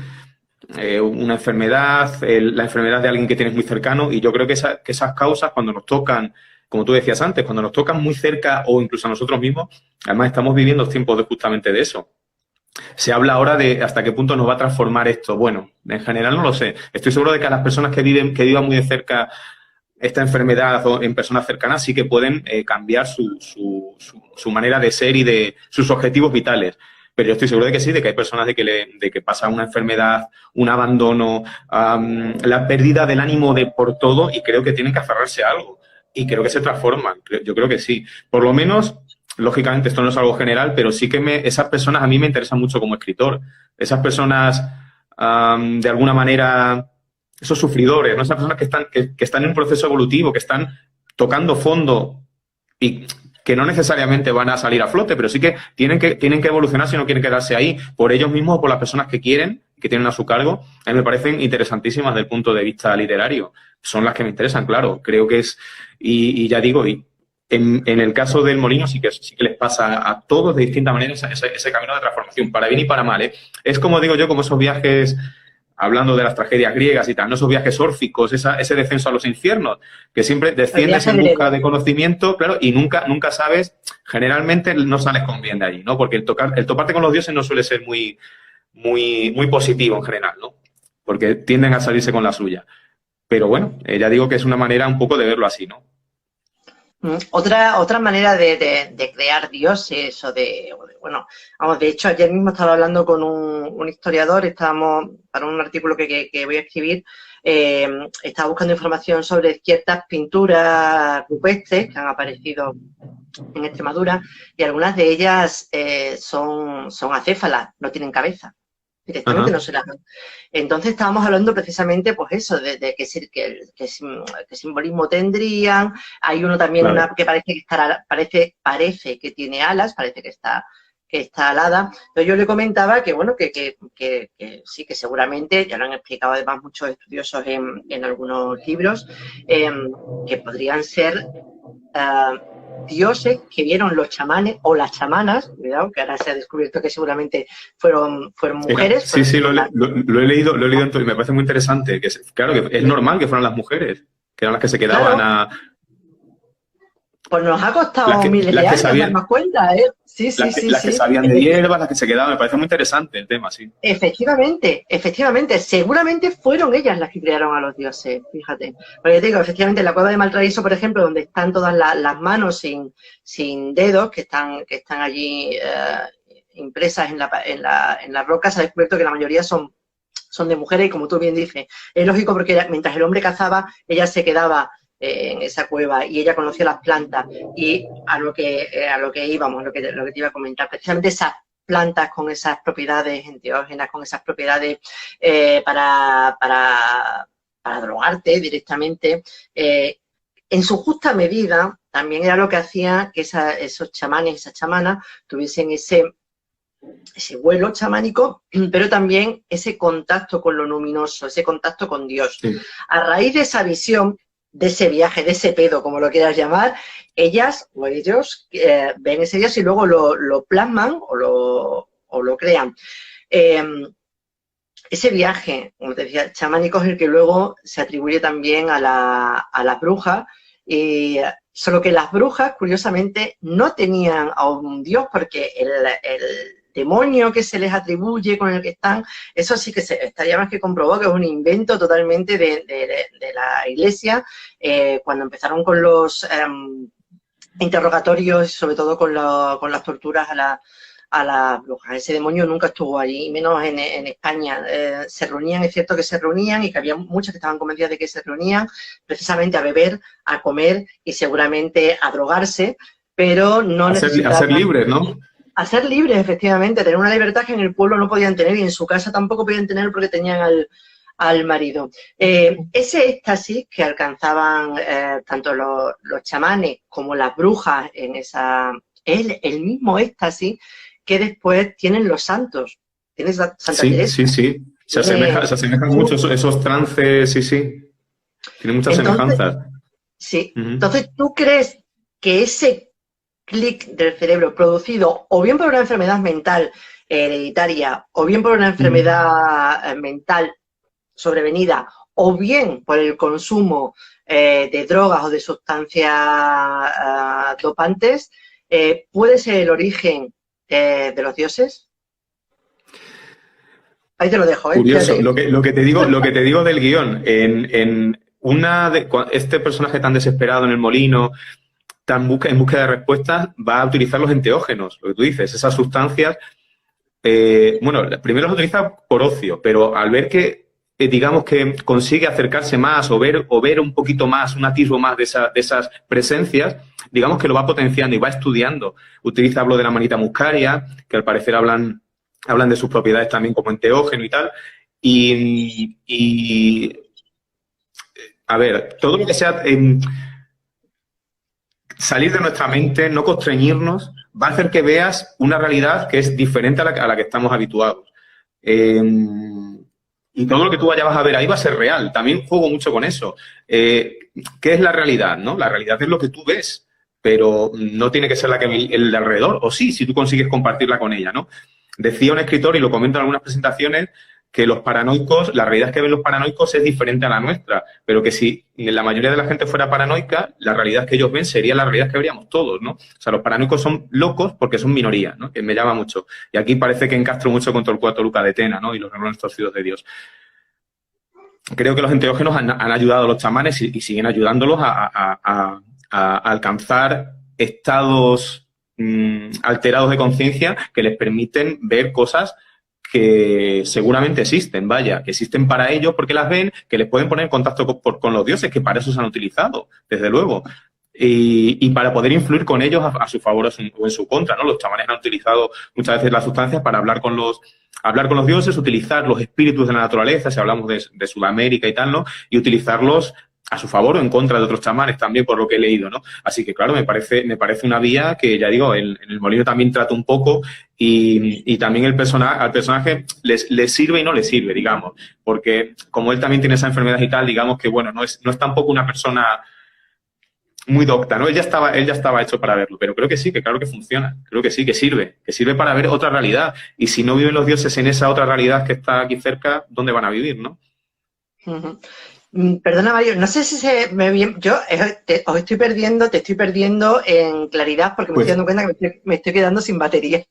una enfermedad, la enfermedad de alguien que tienes muy cercano, y yo creo que esas causas cuando nos tocan, como tú decías antes, cuando nos tocan muy cerca o incluso a nosotros mismos, además estamos viviendo tiempos justamente de eso. Se habla ahora de hasta qué punto nos va a transformar esto. Bueno, en general no lo sé. Estoy seguro de que a las personas que vivan muy de cerca esta enfermedad o en personas cercanas sí que pueden cambiar su manera de ser y de sus objetivos vitales. Pero yo estoy seguro de que sí, de que hay personas de que pasa una enfermedad, un abandono, la pérdida del ánimo de por todo y creo que tienen que aferrarse a algo. Y creo que se transforman. Yo creo que sí. Por lo menos, lógicamente, esto no es algo general, pero sí que esas personas a mí me interesan mucho como escritor. Esas personas, de alguna manera, esos sufridores, ¿no? Esas personas que están en un proceso evolutivo, que están tocando fondo y que no necesariamente van a salir a flote, pero sí que tienen que evolucionar si no quieren quedarse ahí por ellos mismos o por las personas que quieren, que tienen a su cargo. A mí me parecen interesantísimas desde el punto de vista literario. Son las que me interesan, claro. Creo que es, y ya digo, y en el caso del Molino sí que les pasa a todos de distinta manera ese camino de transformación, para bien y para mal, ¿eh? Es como digo yo, como esos viajes hablando de las tragedias griegas y tal, ¿no? Esos viajes órficos, ese descenso a los infiernos, que siempre El desciendes viaje en del busca héroe. de conocimiento, claro, y nunca sabes, generalmente no sales con bien de allí, ¿no? Porque el toparte con los dioses no suele ser muy positivo en general, ¿no? Porque tienden a salirse con la suya. Pero bueno, ya digo que es una manera un poco de verlo así, ¿no? Otra manera de crear dioses bueno, vamos, de hecho ayer mismo estaba hablando con un historiador, estábamos para un artículo que voy a escribir, estaba buscando información sobre ciertas pinturas rupestres que han aparecido en Extremadura y algunas de ellas son acéfalas, no tienen cabeza. Directamente Ajá, no se las dan. Entonces estábamos hablando precisamente, pues eso, de qué simbolismo tendrían. Hay uno también, una claro. que parece que parece que tiene alas, parece que está alada. Entonces yo le comentaba que, bueno, que sí, que seguramente, ya lo han explicado además muchos estudiosos en algunos libros, que podrían ser dioses que vieron los chamanes o las chamanas, cuidado, que ahora se ha descubierto que seguramente fueron mujeres, Sí, sí, fueron las. lo he leído y me parece muy interesante. Claro, que es normal que fueran las mujeres, que eran las que se quedaban Claro, pues nos ha las costado que, miles las de que años sabían, darnos cuenta, ¿eh? Sí, sí, sí, las que sí. sabían de hierbas, las que se quedaban, me parece muy interesante el tema, sí. Efectivamente, seguramente fueron ellas las que crearon a los dioses, fíjate. Porque te digo, efectivamente, en la cueva de Maltraviso, por ejemplo, donde están todas las manos sin dedos, que están allí impresas en la roca, se ha descubierto que la mayoría son de mujeres y como tú bien dices, es lógico porque mientras el hombre cazaba, ella se quedaba en esa cueva y ella conocía las plantas y a lo que íbamos, lo que te iba a comentar, precisamente esas plantas con esas propiedades enteógenas, con esas propiedades para drogarte directamente, en su justa medida también era lo que hacía que esos chamanes, esas chamanas tuviesen ese vuelo chamánico, pero también ese contacto con lo luminoso, ese contacto con Dios. Sí, A raíz de esa visión, de ese viaje, de ese pedo, como lo quieras llamar, ellas o ellos ven ese Dios y luego lo plasman o lo crean. Eh, ese viaje, como te decía, chamánico es el que luego se atribuye también a las brujas, solo que las brujas, curiosamente, no tenían a un dios porque el demonio que se les atribuye, con el que están, eso sí que estaría más que comprobado que es un invento totalmente de la Iglesia, cuando empezaron con los interrogatorios, sobre todo con las torturas a las brujas. Ese demonio nunca estuvo allí, menos en España. Se reunían, es cierto que se reunían y que había muchas que estaban convencidas de que se reunían precisamente a beber, a comer y seguramente a drogarse, pero no a ser libres, ¿no? A ser libres, efectivamente, tener una libertad que en el pueblo no podían tener y en su casa tampoco podían tener porque tenían al marido. Ese éxtasis que alcanzaban tanto los chamanes como las brujas en esa... Es el mismo éxtasis que después tienen los santos. Tienes Santa Teresa. Sí, sí. Se asemejan mucho esos trances, sí. Tienen muchas semejanzas. Sí. Entonces, ¿tú crees que ese clic del cerebro producido o bien por una enfermedad mental hereditaria o bien por una enfermedad mental sobrevenida o bien por el consumo de drogas o de sustancias dopantes, puede ser el origen de los dioses? Ahí te lo dejo, ¿eh? Curioso, lo que te digo del guión, este personaje tan desesperado en el molino, en búsqueda de respuestas, va a utilizar los enteógenos, lo que tú dices, esas sustancias. Primero los utiliza por ocio, pero al ver que, digamos que consigue acercarse más o ver un poquito más, un atisbo más de esas presencias, digamos que lo va potenciando y va estudiando. Hablo de la manita muscaria, que al parecer hablan de sus propiedades también como enteógeno y tal. Y a ver, todo lo que sea salir de nuestra mente, no constreñirnos, va a hacer que veas una realidad que es diferente a la que estamos habituados. Y todo lo que tú vas a ver ahí va a ser real. También juego mucho con eso. ¿Qué es la realidad, no? La realidad es lo que tú ves, pero no tiene que ser el de alrededor. O sí, si tú consigues compartirla con ella, ¿no? Decía un escritor, y lo comento en algunas presentaciones, que los paranoicos, la realidad que ven los paranoicos es diferente a la nuestra, pero que si la mayoría de la gente fuera paranoica, la realidad que ellos ven sería la realidad que veríamos todos, ¿no? O sea, los paranoicos son locos porque son minoría, ¿no? Que me llama mucho. Y aquí parece que encastro mucho con Torcuato Luca de Tena, ¿no? Y los renglones torcidos de Dios. Creo que los enteógenos han ayudado a los chamanes y siguen ayudándolos a alcanzar estados alterados de conciencia que les permiten ver cosas que seguramente existen, que existen para ellos porque las ven, que les pueden poner en contacto con los dioses, que para eso se han utilizado, desde luego. Y para poder influir con ellos a su favor o en su contra, ¿no? Los chamanes han utilizado muchas veces las sustancias para hablar con los dioses, utilizar los espíritus de la naturaleza, si hablamos de Sudamérica y tal, ¿no? Y utilizarlos a su favor o en contra de otros chamanes también, por lo que he leído, ¿no? Así que, claro, me parece una vía que, ya digo, en el molino también trata un poco y también al personaje le sirve y no le sirve, digamos, porque como él también tiene esa enfermedad y tal, digamos que, bueno, no es tampoco una persona muy docta, ¿no? Él ya estaba hecho para verlo, pero creo que sí, que claro que funciona, creo que sí, que sirve para ver otra realidad. Y si no viven los dioses en esa otra realidad que está aquí cerca, ¿dónde van a vivir, no? Perdona, Mario, no sé si se me ve bien. Yo te estoy perdiendo en claridad porque me estoy dando cuenta que me estoy quedando sin batería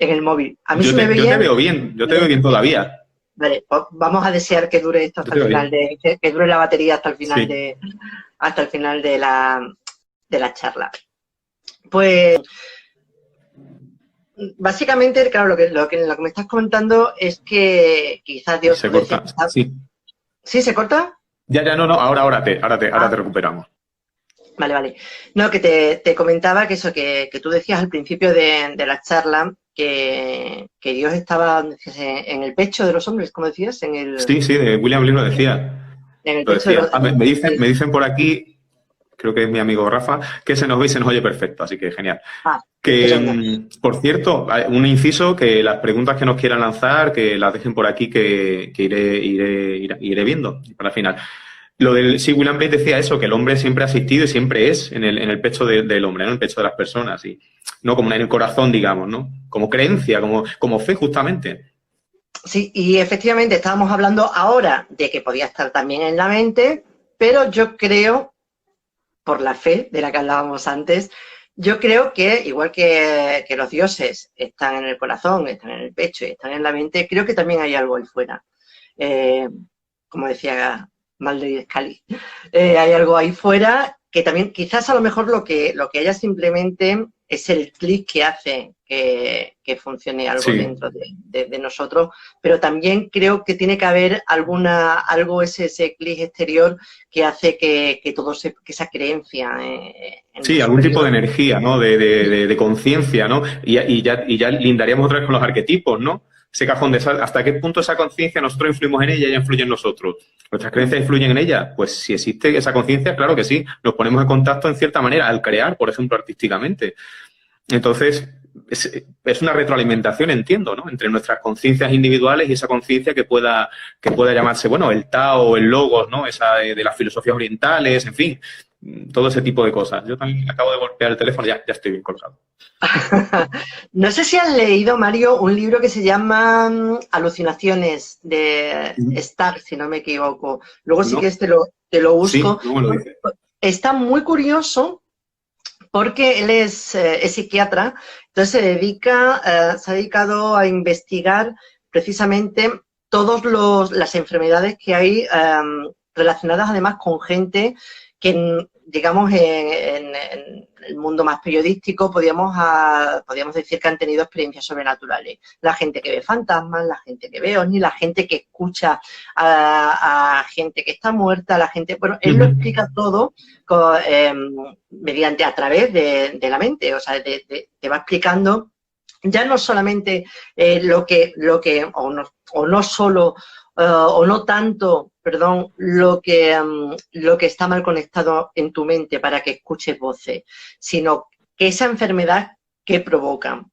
en el móvil. A mí yo te veo bien todavía. Vale, pues vamos a desear que dure esto hasta el final que dure la batería hasta el final de la charla. Pues básicamente, claro, lo que me estás comentando es que quizás Dios se corta. Sí, ¿se corta? Ya, no, ahora te recuperamos. Vale. No, que te comentaba que eso, que tú decías al principio de la charla que Dios estaba en el pecho de los hombres, como decías, en el... Sí, de William Blake lo decía. En el pecho de los... me dicen por aquí, creo que es mi amigo Rafa, que se nos ve y se nos oye perfecto, así que genial. Por cierto, un inciso, que las preguntas que nos quieran lanzar, que las dejen por aquí, que iré viendo para el final. William Blake decía eso, que el hombre siempre ha existido y siempre es en el pecho del hombre, ¿no? En el pecho de las personas, y no como en el corazón, digamos, ¿no? Como creencia, como fe, justamente. Sí, y efectivamente estábamos hablando ahora de que podía estar también en la mente, pero yo creo, por la fe de la que hablábamos antes, yo creo que, igual que los dioses están en el corazón, están en el pecho y están en la mente, creo que también hay algo ahí fuera. Como decía Mulder y Scully, hay algo ahí fuera que también, quizás a lo mejor lo que haya simplemente es el clic que hace que funcione algo dentro de nosotros, pero también creo que tiene que haber algo ese clic exterior que hace que esa creencia sí, algún tipo de energía, ¿no? De conciencia, ¿no? Y ya lindaríamos otra vez con los arquetipos, ¿no? Ese cajón de hasta qué punto esa conciencia nosotros influimos en ella y ella influye en nosotros. ¿Nuestras creencias influyen en ella? Pues si existe esa conciencia, claro que sí. Nos ponemos en contacto en cierta manera al crear, por ejemplo, artísticamente. Entonces, es una retroalimentación, entiendo, ¿no? Entre nuestras conciencias individuales y esa conciencia que pueda llamarse, bueno, el Tao o el Logos, ¿no? Esa de las filosofías orientales, en fin, todo ese tipo de cosas. Yo también acabo de golpear el teléfono, ya estoy bien colgado. No sé si has leído, Mario, un libro que se llama Alucinaciones de Stark, si no me equivoco. Luego si quieres te lo busco. Sí, no me lo dices. Está muy curioso porque él es psiquiatra, entonces se ha dedicado a investigar precisamente todas las enfermedades que hay relacionadas además con gente que, digamos, en el mundo más periodístico podríamos decir que han tenido experiencias sobrenaturales. La gente que ve fantasmas, la gente que ve ovnis, la gente que escucha a gente que está muerta, la gente... Bueno, él lo explica todo a través de la mente, o sea, te va explicando ya no solamente no tanto, lo que está mal conectado en tu mente para que escuches voces, sino que esa enfermedad que provoca.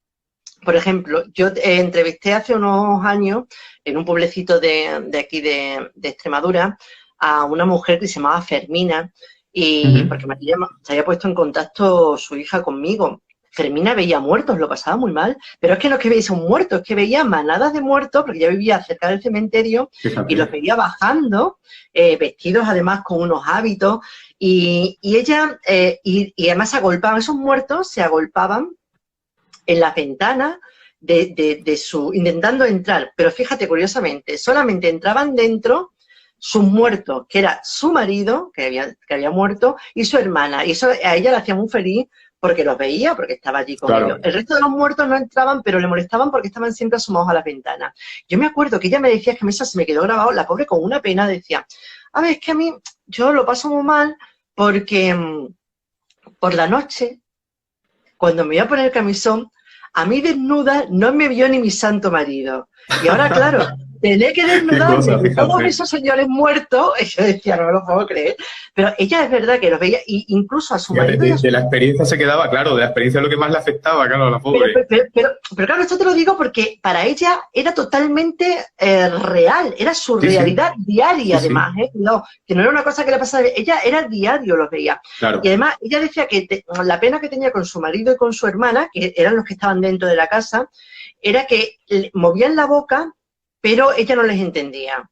Por ejemplo, yo entrevisté hace unos años en un pueblecito de aquí de Extremadura a una mujer que se llamaba Fermina y porque se había puesto en contacto su hija conmigo. Fermina veía muertos, lo pasaba muy mal, pero es que no es que veía un muerto, es que veía manadas de muertos, porque ella vivía cerca del cementerio. Fíjate. Y los veía bajando, vestidos además con unos hábitos, y ella, y además se agolpaban, esos muertos se agolpaban en las ventanas intentando entrar, pero fíjate, curiosamente, solamente entraban dentro sus muertos, que era su marido, que había muerto, y su hermana, y eso a ella la hacía muy feliz, porque los veía, porque estaba allí con ellos. El resto de los muertos no entraban, pero le molestaban porque estaban siempre asomados a las ventanas. Yo me acuerdo que ella me decía, que se me quedó grabado, la pobre con una pena decía, a ver, es que a mí, yo lo paso muy mal porque por la noche, cuando me iba a poner el camisón, a mí desnuda no me vio ni mi santo marido. Y ahora, claro, tener que desnudarme de todos esos señores muertos, yo decía, no me lo puedo creer. Pero ella es verdad que los veía, y incluso a su marido. De la experiencia se quedaba, claro, de la experiencia es lo que más le afectaba, claro, a la pobre. Pero claro, esto te lo digo porque para ella era totalmente real, era su realidad diaria, además, no, que no era una cosa que le pasaba, ella era diario, los veía. Claro. Y además, ella decía que la pena que tenía con su marido y con su hermana, que eran los que estaban dentro de la casa, era que movían la boca, pero ella no les entendía.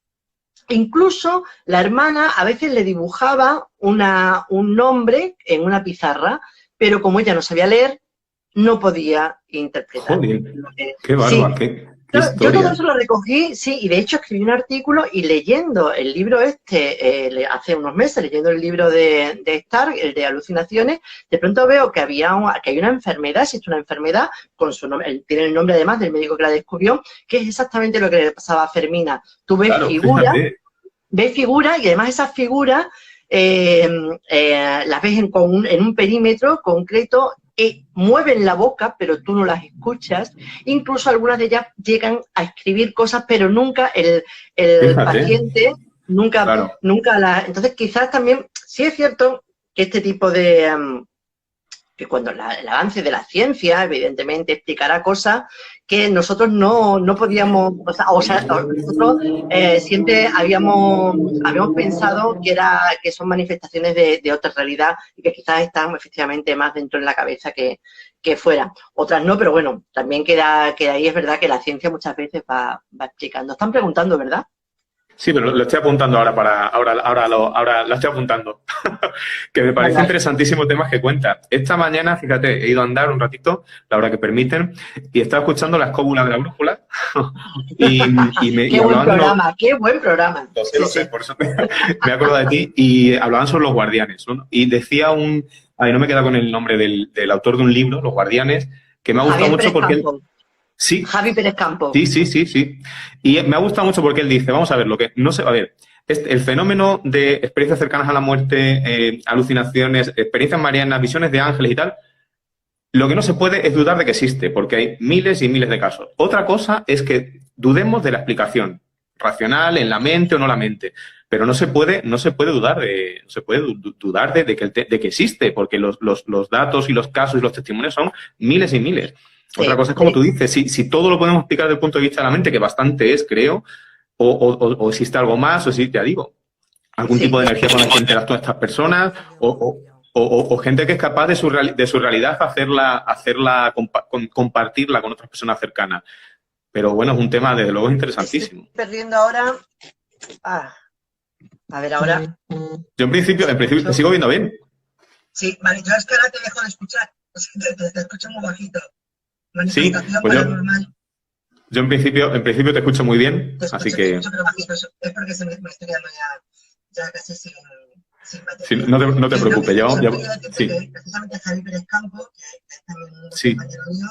Incluso la hermana a veces le dibujaba un nombre en una pizarra, pero como ella no sabía leer, no podía interpretar. Joder, qué bárbaro, qué yo todo eso lo recogí, sí, y de hecho escribí un artículo y leyendo el libro hace unos meses, leyendo el libro de Stark, el de Alucinaciones, de pronto veo que hay una enfermedad, existe una enfermedad, con su nombre, tiene el nombre además del médico que la descubrió, que es exactamente lo que le pasaba a Fermina. Tú ves figuras y además esas figuras las ves en un perímetro concreto, mueven la boca, pero tú no las escuchas. Incluso algunas de ellas llegan a escribir cosas, pero nunca el paciente, nunca la... Entonces, quizás también, sí es cierto que este tipo de... que cuando el avance de la ciencia, evidentemente, explicará cosas que nosotros no podíamos, nosotros siempre habíamos pensado que son manifestaciones de otra realidad y que quizás están efectivamente más dentro de la cabeza que fuera. Otras no, pero bueno, también queda ahí, es verdad que la ciencia muchas veces va explicando. Están preguntando, ¿verdad? Sí, pero lo estoy apuntando ahora lo estoy apuntando. Que me parece interesantísimo temas que cuenta. Esta mañana, fíjate, he ido a andar un ratito, la hora que permiten, y estaba escuchando la escóbula de la brújula. Qué buen programa. Lo sé, por eso me he acordado de ti. Y hablaban sobre los guardianes, ¿no? Y decía Ay, no me queda con el nombre del autor de un libro, Los Guardianes, que me ha gustado mucho porque él... Sí. Javi Pérez Campo. Sí. Y me ha gustado mucho porque él dice, vamos a ver, lo que no sé, a ver, el fenómeno de experiencias cercanas a la muerte, alucinaciones, experiencias marianas, visiones de ángeles y tal, lo que no se puede es dudar de que existe, porque hay miles y miles de casos. Otra cosa es que dudemos de la explicación racional, en la mente o no la mente, pero no se puede dudar de que existe, porque los datos y los casos y los testimonios son miles y miles. Otra cosa es como tú dices, si todo lo podemos explicar desde el punto de vista de la mente, que bastante es, creo, o existe algo más, o existe, ya digo, algún tipo de energía con la que interactúan estas personas, o gente que es capaz de su realidad compartirla con otras personas cercanas. Pero bueno, es un tema, desde luego, interesantísimo. Estoy perdiendo ahora... A ver, ahora... Yo en principio te sigo viendo bien. Sí, vale, yo es que ahora te dejo de escuchar. O sea, te escucho muy bajito. Sí, pues yo en principio te escucho muy bien, así que... Te escucho pero bajito, es porque me estoy quedando ya casi sin batería. Sí, no te preocupes, sí. Precisamente Javi Pérez Campo, que es también un compañero mío,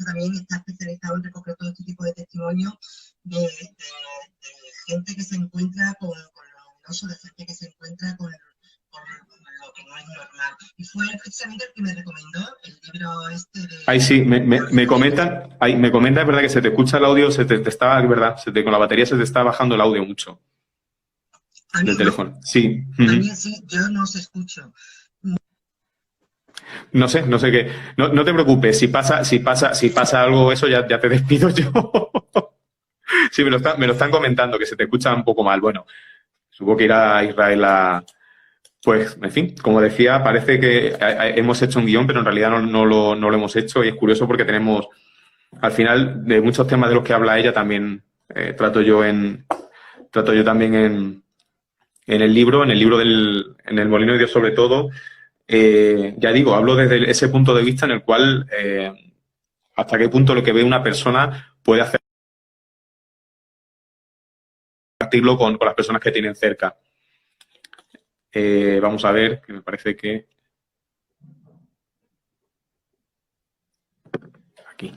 también está especializado en recoger todo este tipo de testimonios de gente que se encuentra con lo luminoso, de gente que se encuentra con lo que no es normal. Y fue precisamente el que me recomendó el libro este de... Ay, sí, me comentan, es verdad que se te escucha el audio, es verdad, con la batería se te está bajando el audio mucho. Del teléfono. Sí. También sí, yo no os escucho. No sé qué. No te preocupes, si pasa algo eso, ya te despido yo. Sí, me lo están comentando, que se te escucha un poco mal. Bueno, supongo que irá a Israel pues, en fin, como decía, parece que hemos hecho un guión, pero en realidad no lo hemos hecho, y es curioso porque tenemos, al final, de muchos temas de los que habla ella, también trato yo también en el libro en el Molino de Dios sobre todo. Ya digo, hablo desde ese punto de vista en el cual hasta qué punto lo que ve una persona puede hacer compartirlo con las personas que tienen cerca. Vamos a ver, que me parece que... Aquí.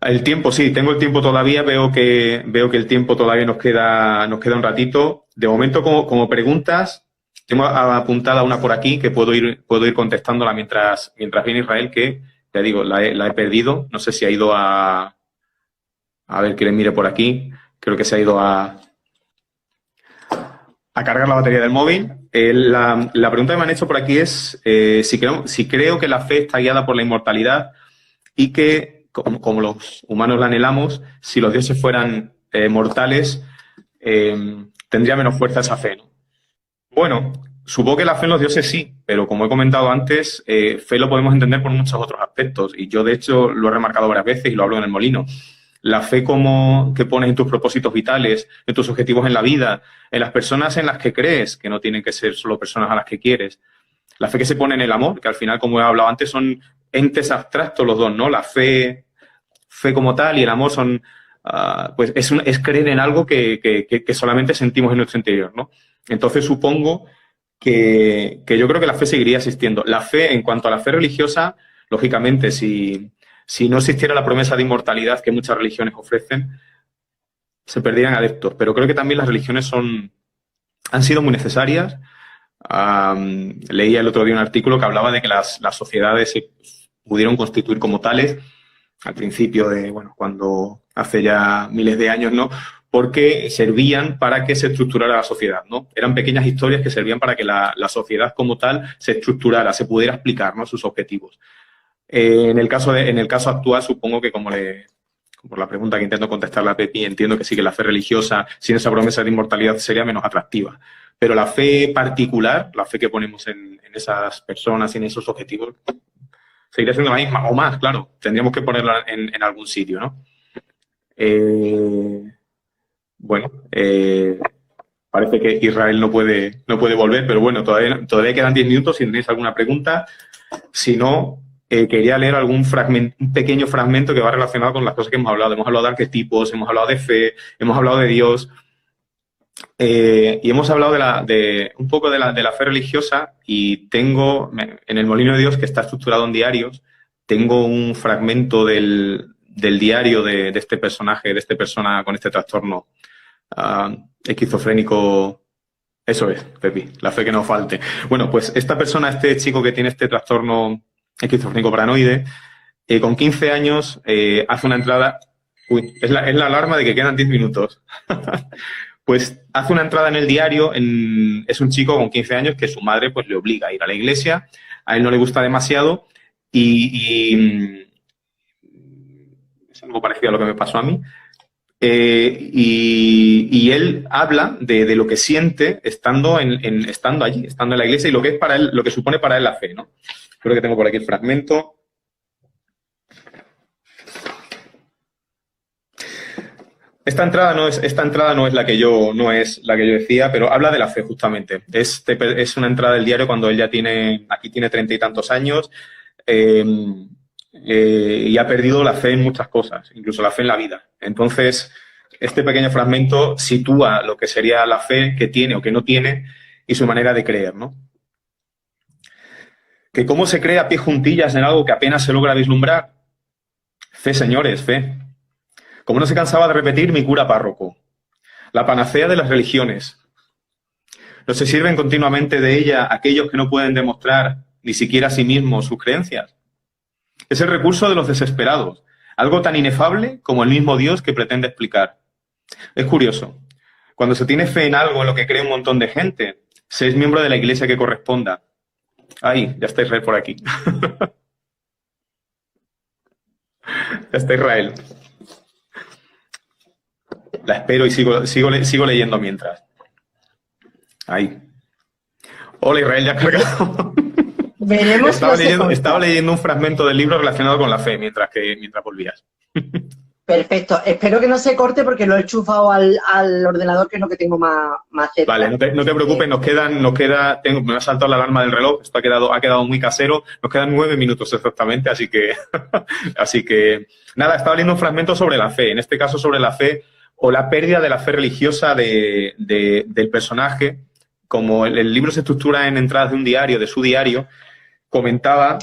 El tiempo, sí, tengo el tiempo todavía, veo que el tiempo todavía nos queda un ratito. De momento, como preguntas, tengo apuntada una por aquí que puedo ir contestándola mientras viene Israel, que, ya digo, la he perdido. No sé si ha ido a ver que le mire por aquí. Creo que se ha ido a cargar la batería del móvil. La pregunta que me han hecho por aquí es si creo que la fe está guiada por la inmortalidad y que, como los humanos la anhelamos, si los dioses fueran mortales, tendría menos fuerza esa fe, ¿no? Bueno, supongo que la fe en los dioses sí, pero como he comentado antes, fe lo podemos entender por muchos otros aspectos, y yo de hecho lo he remarcado varias veces y lo hablo en el Molino. La fe que pones en tus propósitos vitales, en tus objetivos en la vida, en las personas en las que crees, que no tienen que ser solo personas a las que quieres. La fe que se pone en el amor, que al final, como he hablado antes, son entes abstractos los dos, ¿no? La fe como tal y el amor son, pues es creer en algo que solamente sentimos en nuestro interior, ¿no? Entonces supongo que yo creo que la fe seguiría existiendo. La fe, en cuanto a la fe religiosa, lógicamente, si no existiera la promesa de inmortalidad que muchas religiones ofrecen, se perderían adeptos. Pero creo que también las religiones han sido muy necesarias. Leía el otro día un artículo que hablaba de que las sociedades se pudieron constituir como tales al principio cuando hace ya miles de años, ¿no? Porque servían para que se estructurara la sociedad, ¿no? Eran pequeñas historias que servían para que la sociedad como tal se estructurara, se pudiera explicar, ¿no?, sus objetivos. En el caso actual, supongo que por la pregunta que intento contestarle a Pepi, entiendo que sí, que la fe religiosa sin esa promesa de inmortalidad sería menos atractiva. Pero la fe particular, la fe que ponemos en esas personas y en esos objetivos, seguiría siendo la misma, o más, claro. Tendríamos que ponerla en algún sitio, ¿no? Parece que Israel no puede volver, pero bueno, todavía quedan 10 minutos si tenéis alguna pregunta. Si no, quería leer un pequeño fragmento que va relacionado con las cosas que hemos hablado. Hemos hablado de arquetipos, hemos hablado de fe, hemos hablado de Dios. Y hemos hablado un poco de la fe religiosa y tengo, en el Molino de Dios, que está estructurado en diarios, tengo un fragmento del diario de este personaje, de esta persona con este trastorno esquizofrénico. Eso es, Pepi, la fe que no falte. Bueno, pues esta persona, este chico que tiene este trastorno esquizofrénico paranoide, con 15 años hace una entrada... Uy, es la alarma de que quedan 10 minutos. Pues hace una entrada en el diario, es un chico con 15 años que su madre pues le obliga a ir a la iglesia, a él no le gusta demasiado y es algo parecido a lo que me pasó a mí. Y él habla de lo que siente estando estando allí, estando en la iglesia y lo que es para él, lo que supone para él la fe, ¿no? Creo que tengo por aquí el fragmento. Esta entrada no es la que yo decía, pero habla de la fe justamente. Es una entrada del diario cuando él ya aquí tiene 30 y tantos años y ha perdido la fe en muchas cosas, incluso la fe en la vida. Entonces, este pequeño fragmento sitúa lo que sería la fe que tiene o que no tiene y su manera de creer, ¿no? Que cómo se cree a pie juntillas en algo que apenas se logra vislumbrar. Fe, señores, fe. Como no se cansaba de repetir mi cura párroco, la panacea de las religiones. ¿No se sirven continuamente de ella aquellos que no pueden demostrar ni siquiera a sí mismos sus creencias? Es el recurso de los desesperados, algo tan inefable como el mismo Dios que pretende explicar. Es curioso, cuando se tiene fe en algo en lo que cree un montón de gente, se es miembro de la iglesia que corresponda. Ahí, ya está Israel por aquí. Ya está Israel. La espero y sigo leyendo mientras. Ahí. Hola, Israel, ya ha cargado. Veremos. Estaba leyendo un fragmento del libro relacionado con la fe mientras volvías. Perfecto. Espero que no se corte porque lo he enchufado al ordenador, que es lo que tengo más cerca. Vale, no te preocupes, me ha saltado la alarma del reloj, esto ha quedado muy casero, nos quedan 9 minutos exactamente, así que nada, estaba leyendo un fragmento sobre la fe, en este caso sobre la fe o la pérdida de la fe religiosa del personaje. Como el libro se estructura en entradas de un diario, de su diario, comentaba,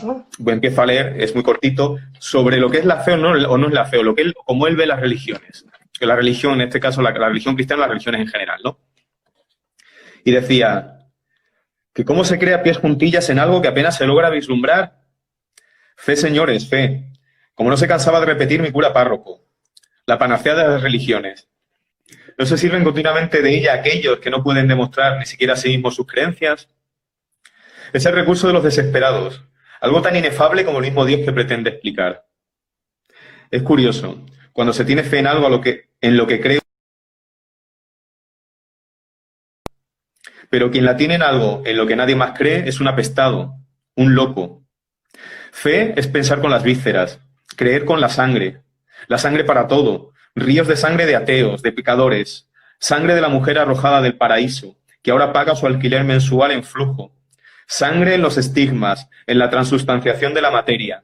empiezo a leer, es muy cortito, sobre lo que es la fe o no es la fe, o cómo él ve las religiones. La religión, en este caso la religión cristiana, las religiones en general, ¿no? Y decía que cómo se crea pies juntillas en algo que apenas se logra vislumbrar. Fe, señores, fe. Como no se cansaba de repetir mi cura párroco, la panacea de las religiones. ¿No se sirven continuamente de ella aquellos que no pueden demostrar ni siquiera a sí mismos sus creencias? Es el recurso de los desesperados, algo tan inefable como el mismo Dios que pretende explicar. Es curioso, cuando se tiene fe en algo en lo que cree, pero quien la tiene en algo en lo que nadie más cree es un apestado, un loco. Fe es pensar con las vísceras, creer con la sangre para todo, ríos de sangre de ateos, de pecadores, sangre de la mujer arrojada del paraíso, que ahora paga su alquiler mensual en flujo, sangre en los estigmas, en la transustanciación de la materia.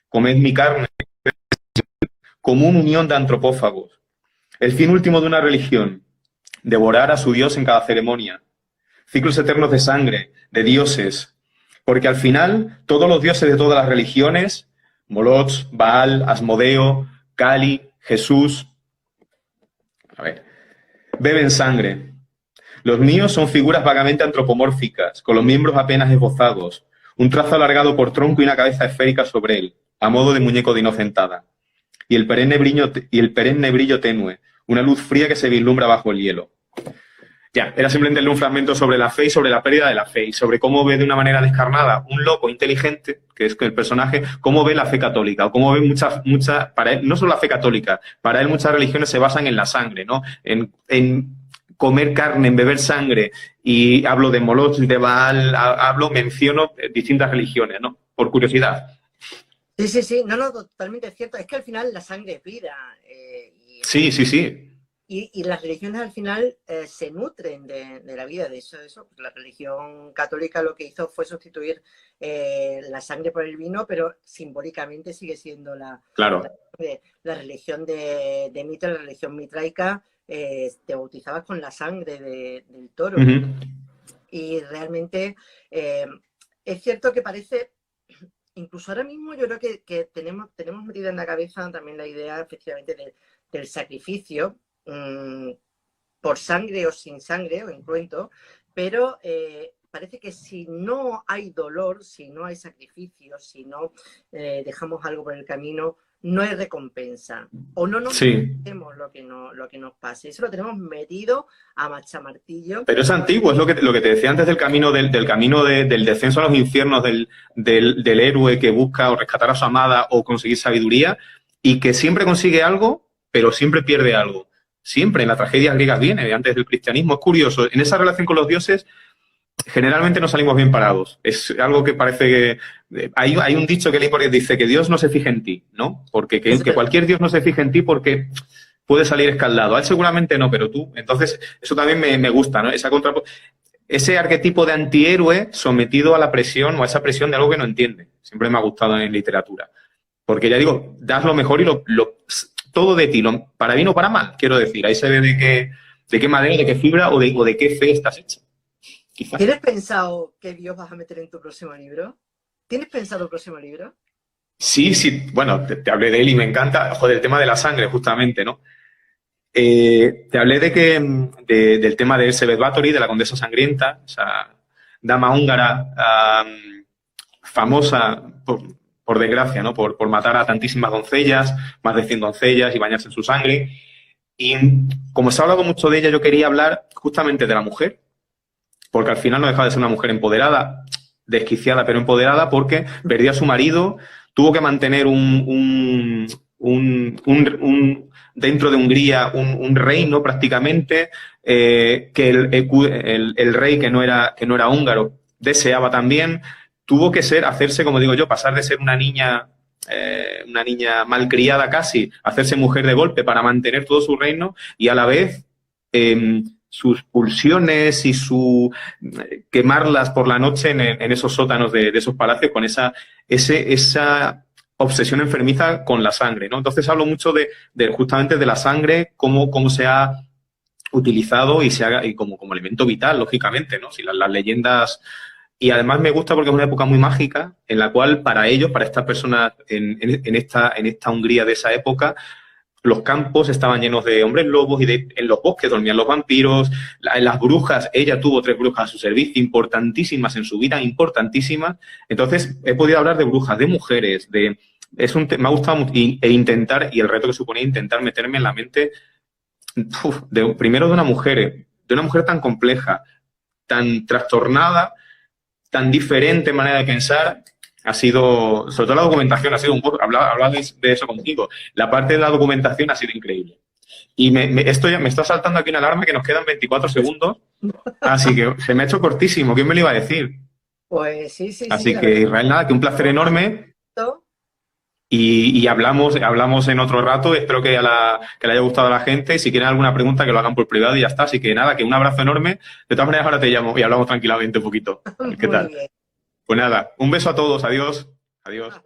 Comed mi carne, común unión de antropófagos. El fin último de una religión, devorar a su Dios en cada ceremonia. Ciclos eternos de sangre, de dioses, porque al final todos los dioses de todas las religiones, Moloch, Baal, Asmodeo, Kali, Jesús, beben sangre. Los míos son figuras vagamente antropomórficas, con los miembros apenas esbozados, un trazo alargado por tronco y una cabeza esférica sobre él, a modo de muñeco de inocentada. Y el perenne brillo tenue, una luz fría que se vislumbra bajo el hielo. Ya, era simplemente un fragmento sobre la fe y sobre la pérdida de la fe, y sobre cómo ve de una manera descarnada un loco inteligente, que es el personaje, cómo ve la fe católica, o cómo ve para él, no solo la fe católica, para él muchas religiones se basan en la sangre, ¿no? En comer carne, en beber sangre, y hablo de Moloch, de Baal, menciono distintas religiones, ¿no? Por curiosidad. Sí, no, totalmente cierto. Es que al final la sangre es vida. Sí. Y las religiones al final se nutren de la vida, de eso. Pues la religión católica lo que hizo fue sustituir la sangre por el vino, pero simbólicamente sigue siendo Claro. la religión de Mitra, la religión mitraica, te bautizabas con la sangre del toro. Y realmente es cierto que parece, incluso ahora mismo yo creo que tenemos metida en la cabeza también la idea efectivamente del sacrificio, por sangre o sin sangre o incruento, pero parece que si no hay dolor, si no hay sacrificio, si no dejamos algo por el camino, no hay recompensa. O no nos merecemos lo que nos pase. Eso lo tenemos metido a machamartillo. Pero es antiguo, es lo que te decía antes del camino del descenso a los infiernos del héroe que busca o rescatar a su amada o conseguir sabiduría y que siempre consigue algo, pero siempre pierde algo. Siempre en las tragedias griegas viene, antes del cristianismo. Es curioso, en esa relación con los dioses generalmente no salimos bien parados. Es algo que parece que... Hay un dicho que leí porque dice que Dios no se fija en ti, ¿no? Porque que cualquier Dios no se fija en ti porque puede salir escaldado. A él seguramente no, pero tú... Entonces, eso también me gusta, ¿no? Ese arquetipo de antihéroe sometido a la presión o a esa presión de algo que no entiende. Siempre me ha gustado en literatura. Porque ya digo, das lo mejor y todo de ti, para bien o para mal, quiero decir. Ahí se ve de qué madera, de qué fibra o de qué fe estás hecha. Quizás. ¿Tienes pensado qué Dios vas a meter en tu próximo libro? ¿Tienes pensado el próximo libro? Sí, bueno, te hablé de él y me encanta, joder, el tema de la sangre, justamente, ¿no? Te hablé del tema de Elsebeth Bathory, de la Condesa Sangrienta, esa dama húngara famosa, por desgracia, ¿no? Por matar a tantísimas doncellas, más de 100 doncellas y bañarse en su sangre. Y como se ha hablado mucho de ella, yo quería hablar justamente de la mujer, porque al final no dejaba de ser una mujer empoderada, desquiciada pero empoderada, porque perdía a su marido, tuvo que mantener dentro de Hungría un reino prácticamente, que el rey que no era húngaro deseaba también, tuvo que hacerse, como digo yo, pasar de ser una niña malcriada casi, hacerse mujer de golpe para mantener todo su reino y a la vez sus pulsiones y quemarlas por la noche en esos sótanos de esos palacios con esa obsesión enfermiza con la sangre, ¿no? Entonces hablo mucho justamente de la sangre, cómo se ha utilizado y como elemento vital, lógicamente, ¿no? Si las leyendas... Y además me gusta porque es una época muy mágica en la cual para ellos, para estas personas en esta Hungría de esa época, los campos estaban llenos de hombres lobos y en los bosques dormían los vampiros, las brujas, ella tuvo 3 brujas a su servicio, importantísimas en su vida, importantísimas. Entonces he podido hablar de brujas, de mujeres, me ha gustado mucho, y el reto que suponía intentar meterme en la mente, primero de una mujer tan compleja, tan trastornada, tan diferente manera de pensar. Ha sido, sobre todo la documentación, ha sido hablar de eso contigo. La parte de la documentación ha sido increíble. Y esto ya me está saltando aquí una alarma que nos quedan 24 segundos. Así que se me ha hecho cortísimo. ¿Quién me lo iba a decir? Pues sí. Así que, Israel, nada, que un placer enorme. Y hablamos en otro rato. Espero que le haya gustado a la gente. Y si quieren alguna pregunta, que lo hagan por privado y ya está. Así que nada, que un abrazo enorme. De todas maneras, ahora te llamo y hablamos tranquilamente un poquito. ¿Qué tal? Pues nada, un beso a todos. Adiós. Adiós.